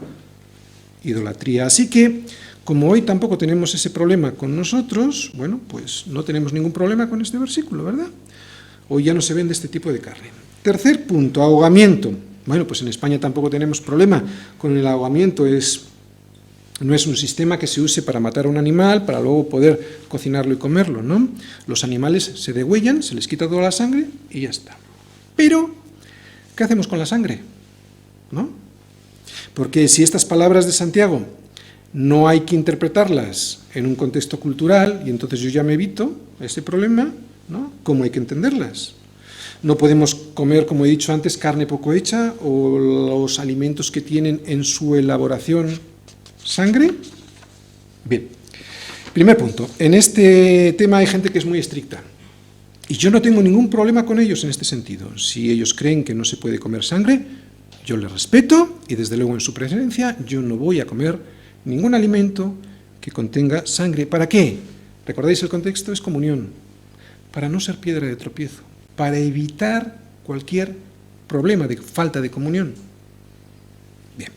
idolatría. Así que, como hoy tampoco tenemos ese problema con nosotros, bueno, pues no tenemos ningún problema con este versículo, ¿verdad? Hoy ya no se vende este tipo de carne. Tercer punto, ahogamiento. Bueno, pues en España tampoco tenemos problema con el ahogamiento. No es un sistema que se use para matar a un animal, para luego poder cocinarlo y comerlo, ¿no? Los animales se degüellan, se les quita toda la sangre y ya está. Pero, ¿qué hacemos con la sangre? ¿No? Porque si estas palabras de Santiago no hay que interpretarlas en un contexto cultural y entonces yo ya me evito ese problema, ¿no? ¿Cómo hay que entenderlas? No podemos comer, como he dicho antes, carne poco hecha o los alimentos que tienen en su elaboración sangre. Bien, primer punto. En este tema hay gente que es muy estricta y yo no tengo ningún problema con ellos en este sentido. Si ellos creen que no se puede comer sangre, yo les respeto y desde luego en su presencia yo no voy a comer ningún alimento que contenga sangre. ¿Para qué? ¿Recordáis el contexto? Es comunión, para no ser piedra de tropiezo, para evitar cualquier problema de falta de comunión. Bien,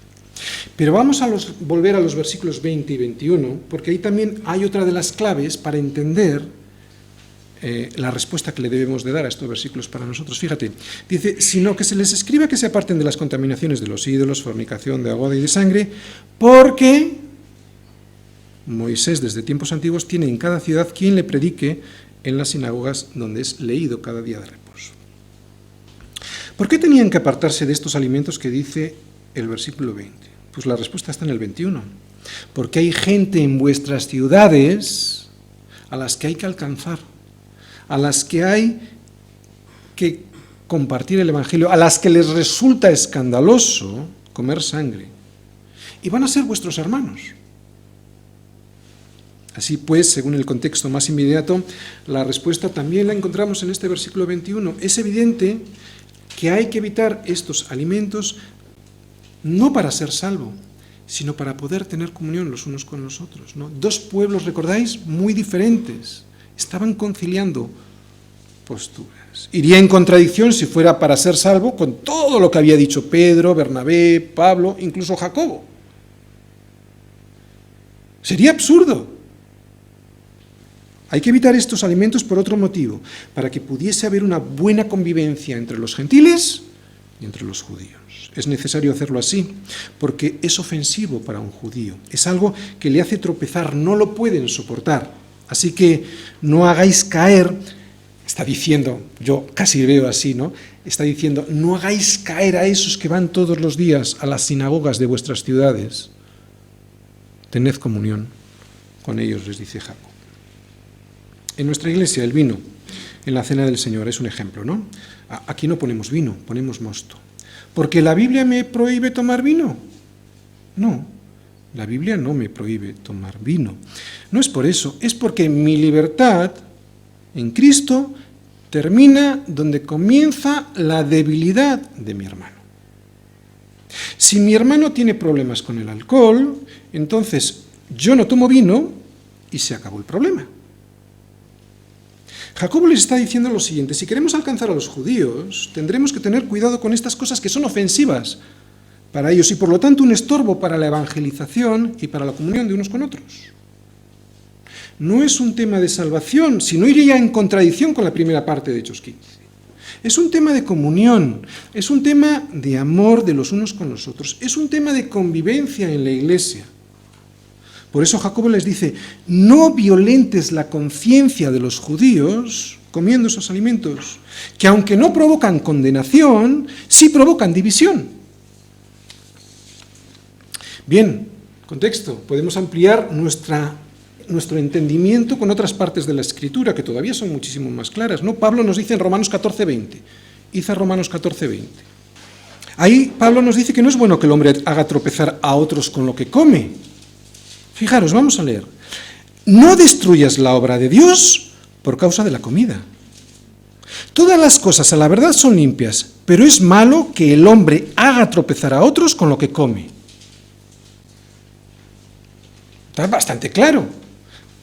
pero vamos a volver a los versículos 20 y 21, porque ahí también hay otra de las claves para entender la respuesta que le debemos de dar a estos versículos para nosotros. Fíjate, dice, sino que se les escriba que se aparten de las contaminaciones de los ídolos, fornicación, de agua y de sangre, porque Moisés desde tiempos antiguos tiene en cada ciudad quien le predique en las sinagogas donde es leído cada día de reposo. ¿Por qué tenían que apartarse de estos alimentos que dice el versículo 20? Pues la respuesta está en el 21. Porque hay gente en vuestras ciudades a las que hay que alcanzar, a las que hay que compartir el Evangelio, a las que les resulta escandaloso comer sangre. Y van a ser vuestros hermanos. Así pues, según el contexto más inmediato, la respuesta también la encontramos en este versículo 21. Es evidente que hay que evitar estos alimentos no para ser salvo, sino para poder tener comunión los unos con los otros, ¿no? Dos pueblos, ¿recordáis? Muy diferentes. Estaban conciliando posturas. Iría en contradicción si fuera para ser salvo con todo lo que había dicho Pedro, Bernabé, Pablo, incluso Jacobo. Sería absurdo. Hay que evitar estos alimentos por otro motivo, para que pudiese haber una buena convivencia entre los gentiles y entre los judíos. Es necesario hacerlo así, porque es ofensivo para un judío. Es algo que le hace tropezar, no lo pueden soportar. Así que no hagáis caer, está diciendo, yo casi veo así, ¿no? Está diciendo, no hagáis caer a esos que van todos los días a las sinagogas de vuestras ciudades. Tened comunión con ellos, les dice Jacob. En nuestra iglesia el vino en la cena del Señor es un ejemplo, ¿no? Aquí no ponemos vino, ponemos mosto. ¿Porque la Biblia me prohíbe tomar vino? No, la Biblia no me prohíbe tomar vino. No es por eso, es porque mi libertad en Cristo termina donde comienza la debilidad de mi hermano. Si mi hermano tiene problemas con el alcohol, entonces yo no tomo vino y se acabó el problema. Jacobo les está diciendo lo siguiente: si queremos alcanzar a los judíos, tendremos que tener cuidado con estas cosas que son ofensivas para ellos y por lo tanto un estorbo para la evangelización y para la comunión de unos con otros. No es un tema de salvación, sino iría en contradicción con la primera parte de Hechos 15. Es un tema de comunión, es un tema de amor de los unos con los otros, es un tema de convivencia en la iglesia. Por eso Jacobo les dice, no violentes la conciencia de los judíos comiendo esos alimentos, que aunque no provocan condenación, sí provocan división. Bien, contexto, podemos ampliar nuestro entendimiento con otras partes de la Escritura, que todavía son muchísimo más claras, ¿no? Pablo nos dice en Romanos 14:20, Iza Romanos 14:20. Ahí Pablo nos dice que no es bueno que el hombre haga tropezar a otros con lo que come. Fijaros, vamos a leer. No destruyas la obra de Dios por causa de la comida. Todas las cosas a la verdad son limpias, pero es malo que el hombre haga tropezar a otros con lo que come. Está bastante claro.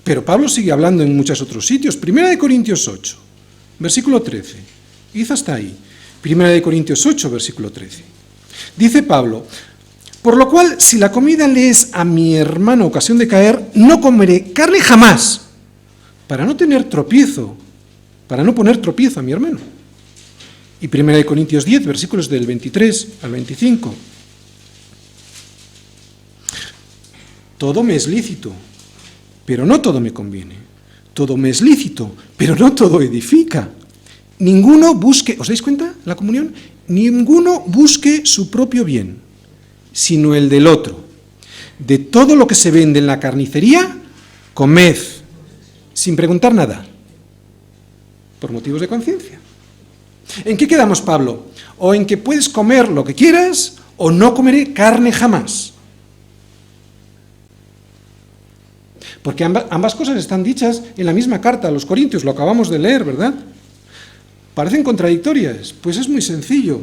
Pero Pablo sigue hablando en muchos otros sitios. 1 Corintios 8, versículo 13. Hizo hasta ahí. 1 Corintios 8, versículo 13. Dice Pablo, por lo cual, si la comida le es a mi hermano ocasión de caer, no comeré carne jamás, para no tener tropiezo, para no poner tropiezo a mi hermano. Y 1 Corintios 10, versículos del 23 al 25. Todo me es lícito, pero no todo me conviene. Todo me es lícito, pero no todo edifica. Ninguno busque, ¿os dais cuenta la comunión? Ninguno busque su propio bien, sino el del otro. de todo lo que se vende en la carnicería, comed, sin preguntar nada, por motivos de conciencia. ¿En qué quedamos, Pablo? O en que puedes comer lo que quieras, o no comeré carne jamás. Porque ambas cosas están dichas en la misma carta a los Corintios, lo acabamos de leer, ¿verdad? ¿Parecen contradictorias? Pues es muy sencillo.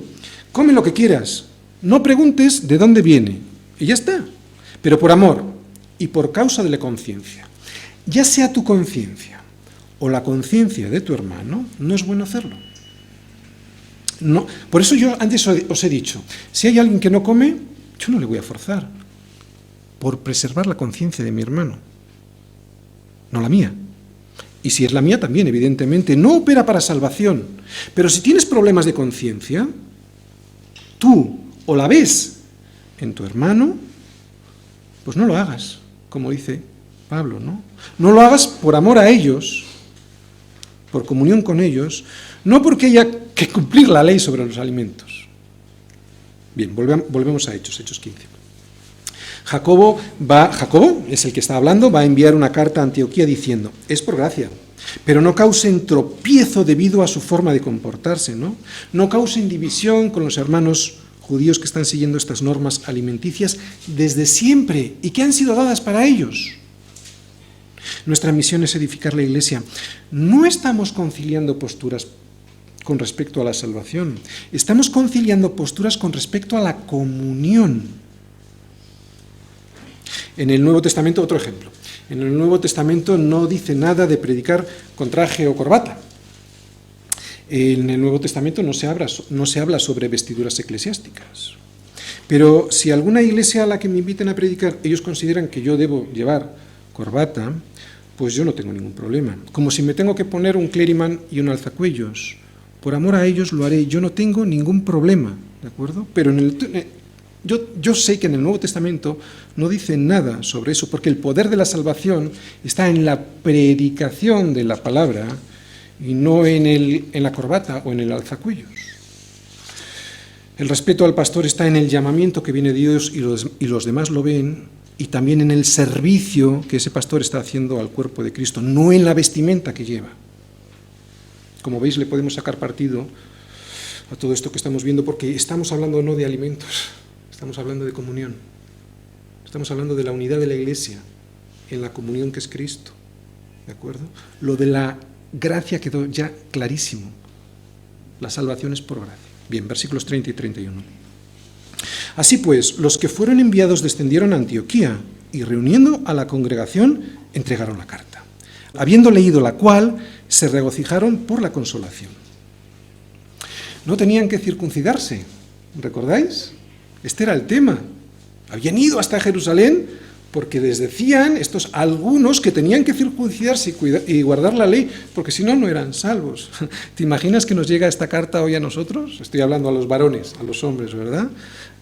Come lo que quieras, no preguntes de dónde viene, y ya está. Pero por amor y por causa de la conciencia, ya sea tu conciencia o la conciencia de tu hermano, no es bueno hacerlo. No, por eso yo antes os he dicho, si hay alguien que no come, yo no le voy a forzar, por preservar la conciencia de mi hermano, no la mía. Y si es la mía también, evidentemente, no opera para salvación. Pero si tienes problemas de conciencia, tú o la ves en tu hermano, pues no lo hagas, como dice Pablo, ¿no? No lo hagas por amor a ellos, por comunión con ellos, no porque haya que cumplir la ley sobre los alimentos. Bien, volvemos a Hechos 15. Jacobo es el que está hablando, va a enviar una carta a Antioquía diciendo, es por gracia, pero no causen tropiezo debido a su forma de comportarse, ¿no? No causen división con los hermanos judíos que están siguiendo estas normas alimenticias desde siempre y que han sido dadas para ellos. Nuestra misión es edificar la Iglesia. No estamos conciliando posturas con respecto a la salvación, estamos conciliando posturas con respecto a la comunión. En el Nuevo Testamento, otro ejemplo, en el Nuevo Testamento no dice nada de predicar con traje o corbata. En el Nuevo Testamento no se habla sobre vestiduras eclesiásticas. Pero si alguna iglesia a la que me inviten a predicar, ellos consideran que yo debo llevar corbata, pues yo no tengo ningún problema. Como si me tengo que poner un clériman y un alzacuellos. Por amor a ellos lo haré, yo no tengo ningún problema, ¿de acuerdo? Pero yo sé que en el Nuevo Testamento no dice nada sobre eso, porque el poder de la salvación está en la predicación de la palabra y no en la corbata o en el alzacuellos. El respeto al pastor está en el llamamiento que viene de Dios y los demás lo ven, y también en el servicio que ese pastor está haciendo al cuerpo de Cristo, no en la vestimenta que lleva. Como veis, le podemos sacar partido a todo esto que estamos viendo, porque estamos hablando no de alimentos, estamos hablando de comunión. Estamos hablando de la unidad de la Iglesia en la comunión que es Cristo. ¿De acuerdo? Lo de la gracia quedó ya clarísimo. La salvación es por gracia. Bien, versículos 30 y 31. Así pues, los que fueron enviados descendieron a Antioquía y reuniendo a la congregación entregaron la carta. Habiendo leído la cual, se regocijaron por la consolación. No tenían que circuncidarse, ¿recordáis? Este era el tema. Habían ido hasta Jerusalén porque les decían estos algunos que tenían que circuncidarse y guardar la ley, porque si no, no eran salvos. ¿Te imaginas que nos llega esta carta hoy a nosotros? Estoy hablando a los varones, a los hombres, ¿verdad?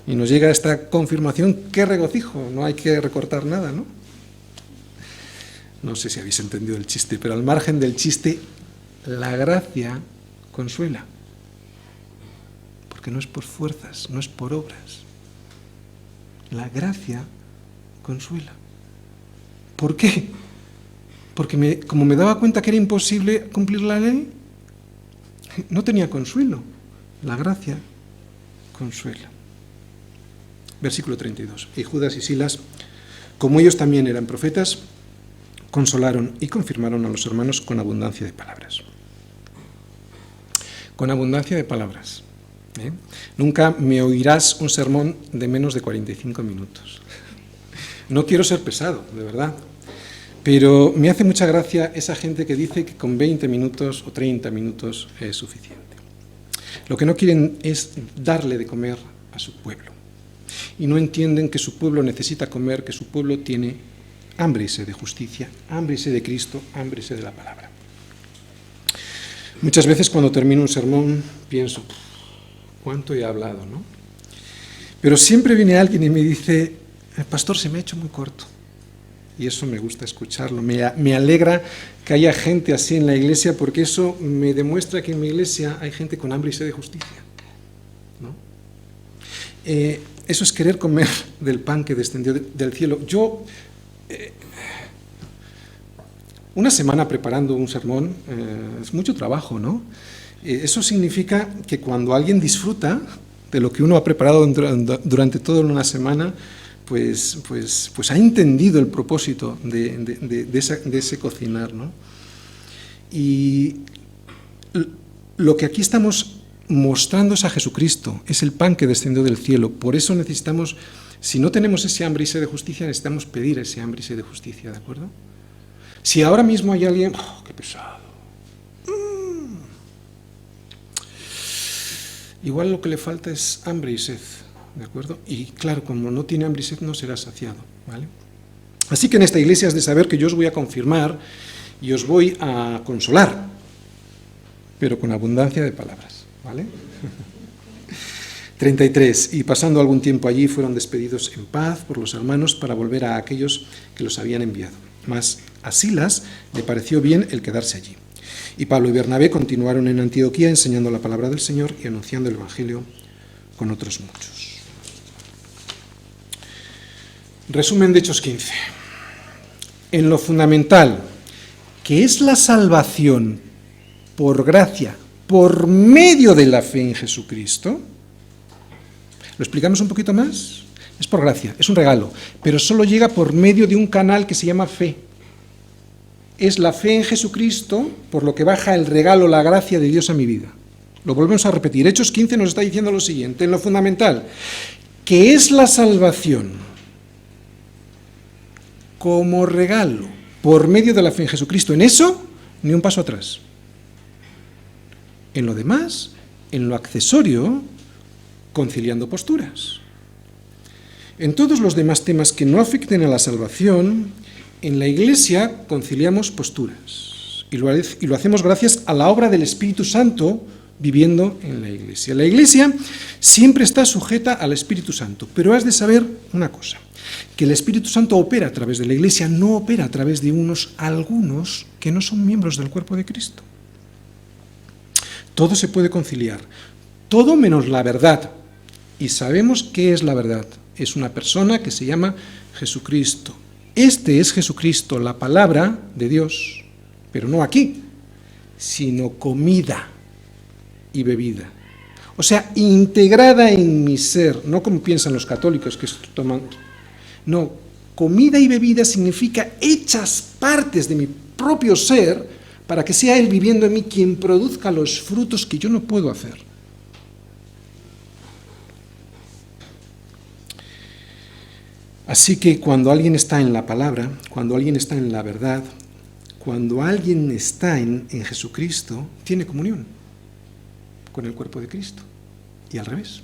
Y nos llega esta confirmación, qué regocijo, no hay que recortar nada, ¿no? No sé si habéis entendido el chiste, pero al margen del chiste, la gracia consuela. Porque no es por fuerzas, no es por obras. La gracia consuela. ¿Por qué? Porque como me daba cuenta que era imposible cumplir la ley, no tenía consuelo. La gracia consuela. Versículo 32. Y Judas y Silas, como ellos también eran profetas, consolaron y confirmaron a los hermanos con abundancia de palabras. Con abundancia de palabras. Nunca me oirás un sermón de menos de 45 minutos. No quiero ser pesado, de verdad, pero me hace mucha gracia esa gente que dice que con 20 minutos o 30 minutos es suficiente. Lo que no quieren es darle de comer a su pueblo. Y no entienden que su pueblo necesita comer, que su pueblo tiene hambre y sed de justicia, hambre y sed de Cristo, hambre y sed de la palabra. Muchas veces cuando termino un sermón pienso, ¿cuánto he hablado, no? Pero siempre viene alguien y me dice, pastor, se me ha hecho muy corto. Y eso me gusta escucharlo, me alegra que haya gente así en la iglesia, porque eso me demuestra que en mi iglesia hay gente con hambre y sed de justicia, ¿no? eso es querer comer del pan que descendió del cielo. Yo, una semana preparando un sermón, es mucho trabajo, ¿no? Eso significa que cuando alguien disfruta de lo que uno ha preparado durante toda una semana, pues ha entendido el propósito de ese cocinar, ¿no? Y lo que aquí estamos mostrando es a Jesucristo, es el pan que descendió del cielo. Por eso necesitamos, si no tenemos ese hambre y sed de justicia, necesitamos pedir ese hambre y sed de justicia, ¿de acuerdo? Si ahora mismo hay alguien, qué pesado, igual lo que le falta es hambre y sed, ¿de acuerdo? Y claro, como no tiene hambre y sed, no será saciado, ¿vale? Así que en esta iglesia has de saber que yo os voy a confirmar y os voy a consolar, pero con abundancia de palabras, ¿vale? 33. Y pasando algún tiempo allí, fueron despedidos en paz por los hermanos para volver a aquellos que los habían enviado. Mas a Silas le pareció bien el quedarse allí. Y Pablo y Bernabé continuaron en Antioquía enseñando la palabra del Señor y anunciando el Evangelio con otros muchos. Resumen de Hechos 15. En lo fundamental, que es la salvación por gracia, por medio de la fe en Jesucristo. ¿Lo explicamos un poquito más? Es por gracia, es un regalo, pero solo llega por medio de un canal que se llama fe. Es la fe en Jesucristo por lo que baja el regalo, la gracia de Dios a mi vida. Lo volvemos a repetir. Hechos 15 nos está diciendo lo siguiente, en lo fundamental, que es la salvación como regalo por medio de la fe en Jesucristo. En eso, ni un paso atrás. En lo demás, en lo accesorio, conciliando posturas. En todos los demás temas que no afecten a la salvación, en la Iglesia conciliamos posturas. Y lo hacemos gracias a la obra del Espíritu Santo viviendo en la Iglesia. La Iglesia siempre está sujeta al Espíritu Santo, pero has de saber una cosa, que el Espíritu Santo opera a través de la Iglesia, no opera a través de algunos que no son miembros del cuerpo de Cristo. Todo se puede conciliar, todo menos la verdad. Y sabemos qué es la verdad. Es una persona que se llama Jesucristo. Este es Jesucristo, la palabra de Dios, pero no aquí, sino comida y bebida. O sea, integrada en mi ser, no como piensan los católicos que toman. No, comida y bebida significa hechas partes de mi propio ser para que sea Él viviendo en mí quien produzca los frutos que yo no puedo hacer. Así que cuando alguien está en la palabra, cuando alguien está en la verdad, cuando alguien está en Jesucristo, tiene comunión con el cuerpo de Cristo. Y al revés.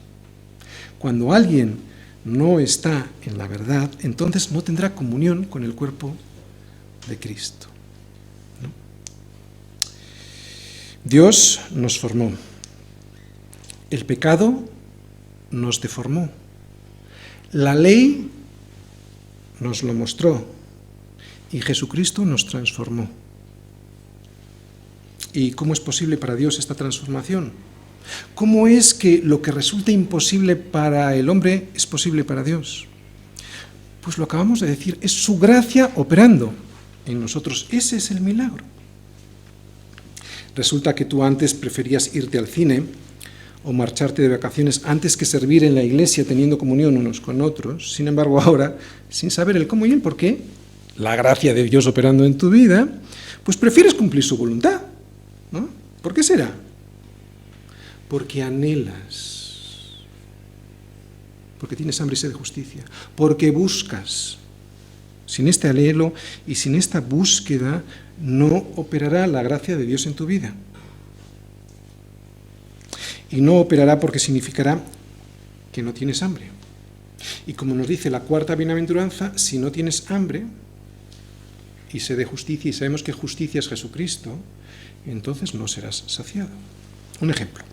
Cuando alguien no está en la verdad, entonces no tendrá comunión con el cuerpo de Cristo, ¿no? Dios nos formó. El pecado nos deformó. La ley nos lo mostró y Jesucristo nos transformó. ¿Y cómo es posible para Dios esta transformación? ¿Cómo es que lo que resulta imposible para el hombre es posible para Dios? Pues lo acabamos de decir, es su gracia operando en nosotros. Ese es el milagro. Resulta que tú antes preferías irte al cine o marcharte de vacaciones antes que servir en la iglesia teniendo comunión unos con otros. Sin embargo, ahora, sin saber el cómo y el por qué, la gracia de Dios operando en tu vida, pues prefieres cumplir su voluntad, ¿no? ¿Por qué será? Porque anhelas, porque tienes hambre y sed de justicia, porque buscas. Sin este anhelo y sin esta búsqueda no operará la gracia de Dios en tu vida. Y no operará porque significará que no tienes hambre. Y como nos dice la cuarta bienaventuranza, si no tienes hambre y sed de justicia, y sabemos que justicia es Jesucristo, entonces no serás saciado. Un ejemplo.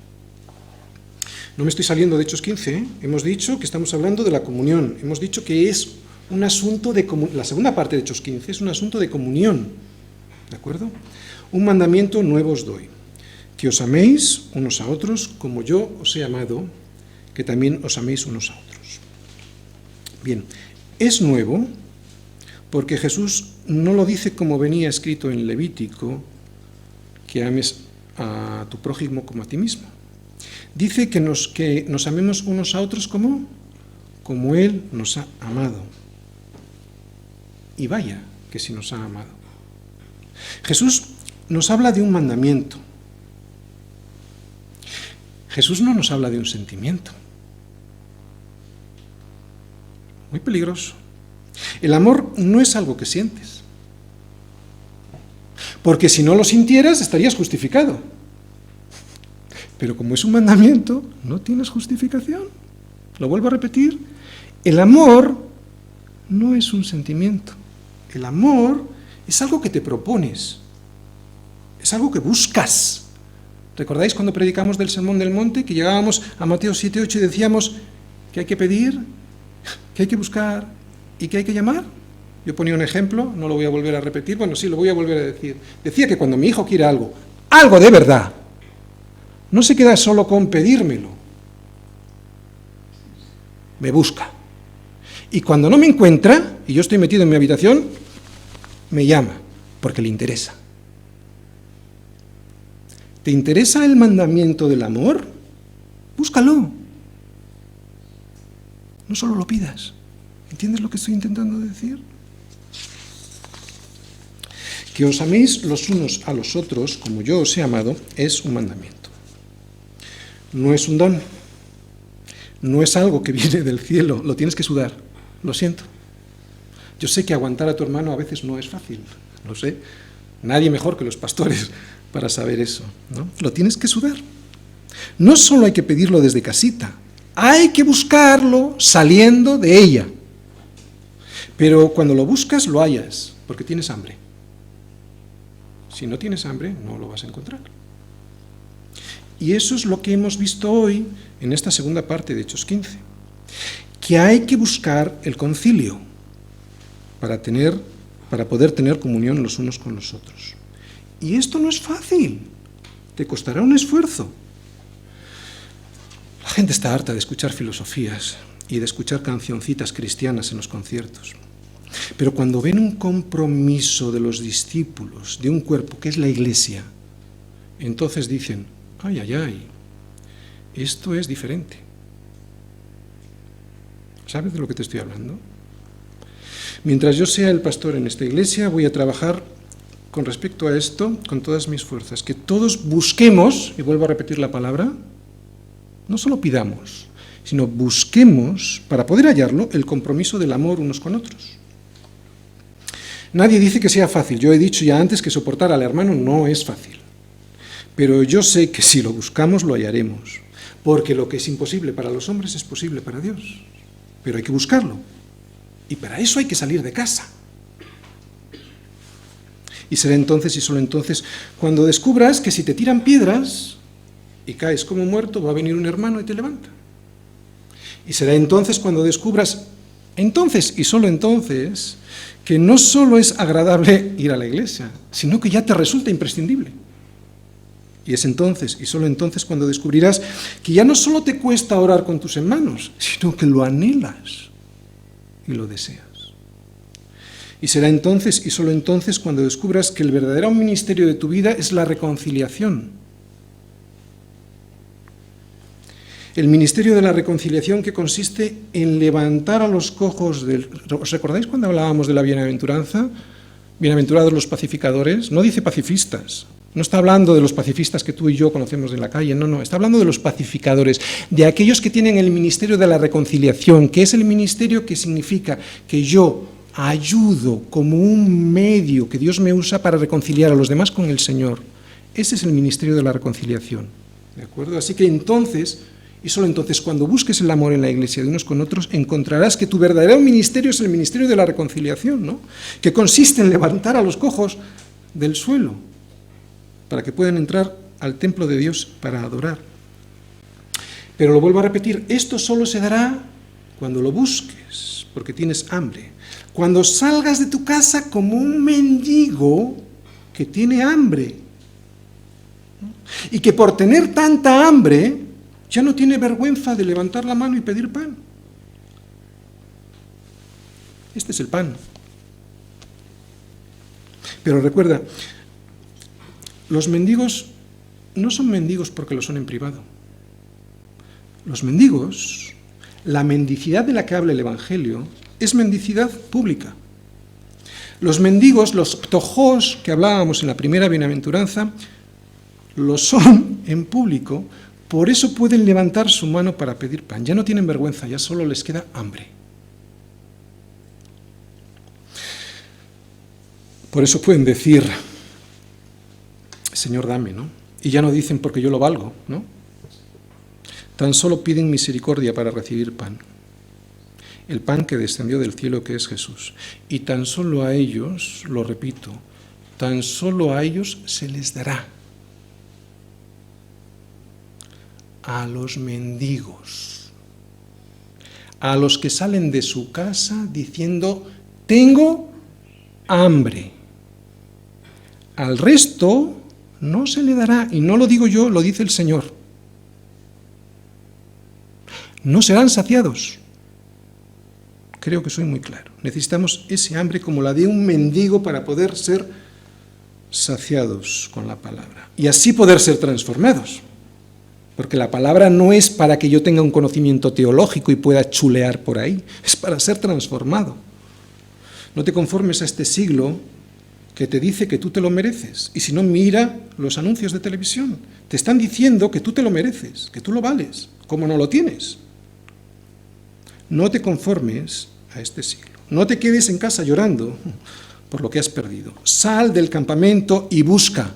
No me estoy saliendo de Hechos 15, ¿eh? Hemos dicho que estamos hablando de la comunión. Hemos dicho que es un asunto de comunión. La segunda parte de Hechos 15 es un asunto de comunión. ¿De acuerdo? Un mandamiento nuevo os doy. Que os améis unos a otros como yo os he amado, que también os améis unos a otros. Bien, es nuevo porque Jesús no lo dice como venía escrito en Levítico, que ames a tu prójimo como a ti mismo. Dice que nos amemos unos a otros como Él nos ha amado. Y vaya que si nos ha amado. Jesús nos habla de un mandamiento. Jesús no nos habla de un sentimiento. Muy peligroso. El amor no es algo que sientes. Porque si no lo sintieras, estarías justificado. Pero como es un mandamiento, no tienes justificación. Lo vuelvo a repetir. El amor no es un sentimiento. El amor es algo que te propones. Es algo que buscas. ¿Recordáis cuando predicamos del Sermón del Monte, que llegábamos a Mateo 7:8 y decíamos que hay que pedir, que hay que buscar y que hay que llamar? Yo ponía un ejemplo, no lo voy a volver a repetir, bueno, sí, lo voy a volver a decir. Decía que cuando mi hijo quiere algo de verdad, no se queda solo con pedírmelo, me busca. Y cuando no me encuentra, y yo estoy metido en mi habitación, me llama, porque le interesa. ¿Te interesa el mandamiento del amor? Búscalo. No solo lo pidas. ¿Entiendes lo que estoy intentando decir? Que os améis los unos a los otros, como yo os he amado, es un mandamiento. No es un don. No es algo que viene del cielo. Lo tienes que sudar. Lo siento. Yo sé que aguantar a tu hermano a veces no es fácil. Lo sé. Nadie mejor que los pastores para saber eso, ¿no? Lo tienes que sudar. No solo hay que pedirlo desde casita, hay que buscarlo saliendo de ella. Pero cuando lo buscas, lo hallas, porque tienes hambre. Si no tienes hambre, no lo vas a encontrar. Y eso es lo que hemos visto hoy en esta segunda parte de Hechos 15. Que hay que buscar el concilio para poder tener comunión los unos con los otros. Y esto no es fácil, te costará un esfuerzo. La gente está harta de escuchar filosofías y de escuchar cancioncitas cristianas en los conciertos. Pero cuando ven un compromiso de los discípulos, de un cuerpo que es la Iglesia, entonces dicen, ay, ay, ay, esto es diferente. ¿Sabes de lo que te estoy hablando? Mientras yo sea el pastor en esta iglesia, voy a trabajar con respecto a esto con todas mis fuerzas. Que todos busquemos, y vuelvo a repetir la palabra, no solo pidamos, sino busquemos, para poder hallarlo, el compromiso del amor unos con otros. Nadie dice que sea fácil. Yo he dicho ya antes que soportar al hermano no es fácil. Pero yo sé que si lo buscamos lo hallaremos. Porque lo que es imposible para los hombres es posible para Dios. Pero hay que buscarlo. Y para eso hay que salir de casa. Y será entonces y solo entonces cuando descubras que si te tiran piedras y caes como muerto, va a venir un hermano y te levanta. Y será entonces cuando descubras, entonces y solo entonces, que no solo es agradable ir a la iglesia, sino que ya te resulta imprescindible. Y es entonces y solo entonces cuando descubrirás que ya no solo te cuesta orar con tus hermanos, sino que lo anhelas y lo deseas. Y será entonces y solo entonces cuando descubras que el verdadero ministerio de tu vida es la reconciliación. El ministerio de la reconciliación que consiste en levantar a los cojos del... ¿Os recordáis cuando hablábamos de la bienaventuranza? Bienaventurados los pacificadores. No dice pacifistas. No está hablando de los pacifistas que tú y yo conocemos en la calle, no, está hablando de los pacificadores, de aquellos que tienen el ministerio de la reconciliación, que es el ministerio que significa que yo ayudo como un medio que Dios me usa para reconciliar a los demás con el Señor. Ese es el ministerio de la reconciliación, ¿de acuerdo? Así que entonces, y solo entonces, cuando busques el amor en la iglesia de unos con otros, encontrarás que tu verdadero ministerio es el ministerio de la reconciliación, ¿no? Que consiste en levantar a los cojos del suelo, para que puedan entrar al templo de Dios para adorar. Pero lo vuelvo a repetir, esto solo se dará cuando lo busques, porque tienes hambre. Cuando salgas de tu casa como un mendigo que tiene hambre, y que por tener tanta hambre ya no tiene vergüenza de levantar la mano y pedir pan. Este es el pan. Pero recuerda, los mendigos no son mendigos porque lo son en privado. Los mendigos, la mendicidad de la que habla el Evangelio, es mendicidad pública. Los mendigos, los ptojos que hablábamos en la primera bienaventuranza, lo son en público, por eso pueden levantar su mano para pedir pan. Ya no tienen vergüenza, ya solo les queda hambre. Por eso pueden decir, Señor, dame, ¿no? Y ya no dicen porque yo lo valgo, ¿no? Tan solo piden misericordia para recibir pan. El pan que descendió del cielo, que es Jesús. Y tan solo a ellos, lo repito, tan solo a ellos se les dará. A los mendigos, a los que salen de su casa diciendo, tengo hambre. Al resto no se le dará, y no lo digo yo, lo dice el Señor. No serán saciados. Creo que soy muy claro. Necesitamos ese hambre como la de un mendigo para poder ser saciados con la palabra. Y así poder ser transformados. Porque la palabra no es para que yo tenga un conocimiento teológico y pueda chulear por ahí. Es para ser transformado. No te conformes a este siglo que te dice que tú te lo mereces. Y si no, mira los anuncios de televisión. Te están diciendo que tú te lo mereces, que tú lo vales, como no lo tienes. No te conformes a este siglo. No te quedes en casa llorando por lo que has perdido. Sal del campamento y busca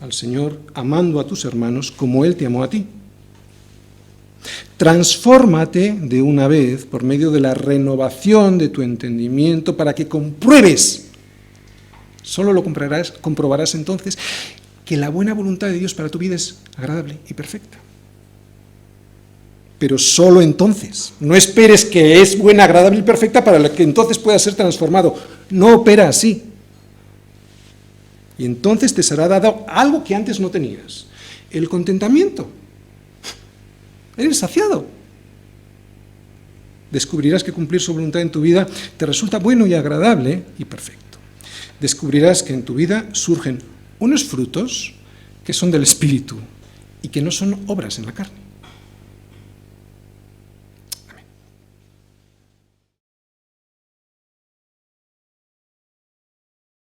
al Señor amando a tus hermanos como Él te amó a ti. Transfórmate de una vez por medio de la renovación de tu entendimiento para que compruebes, solo lo comprobarás entonces, que la buena voluntad de Dios para tu vida es agradable y perfecta. Pero solo entonces. No esperes que es buena, agradable y perfecta para que entonces puedas ser transformado. No opera así. Y entonces te será dado algo que antes no tenías. El contentamiento. Eres saciado. Descubrirás que cumplir su voluntad en tu vida te resulta bueno y agradable y perfecto. Descubrirás que en tu vida surgen unos frutos que son del Espíritu y que no son obras en la carne.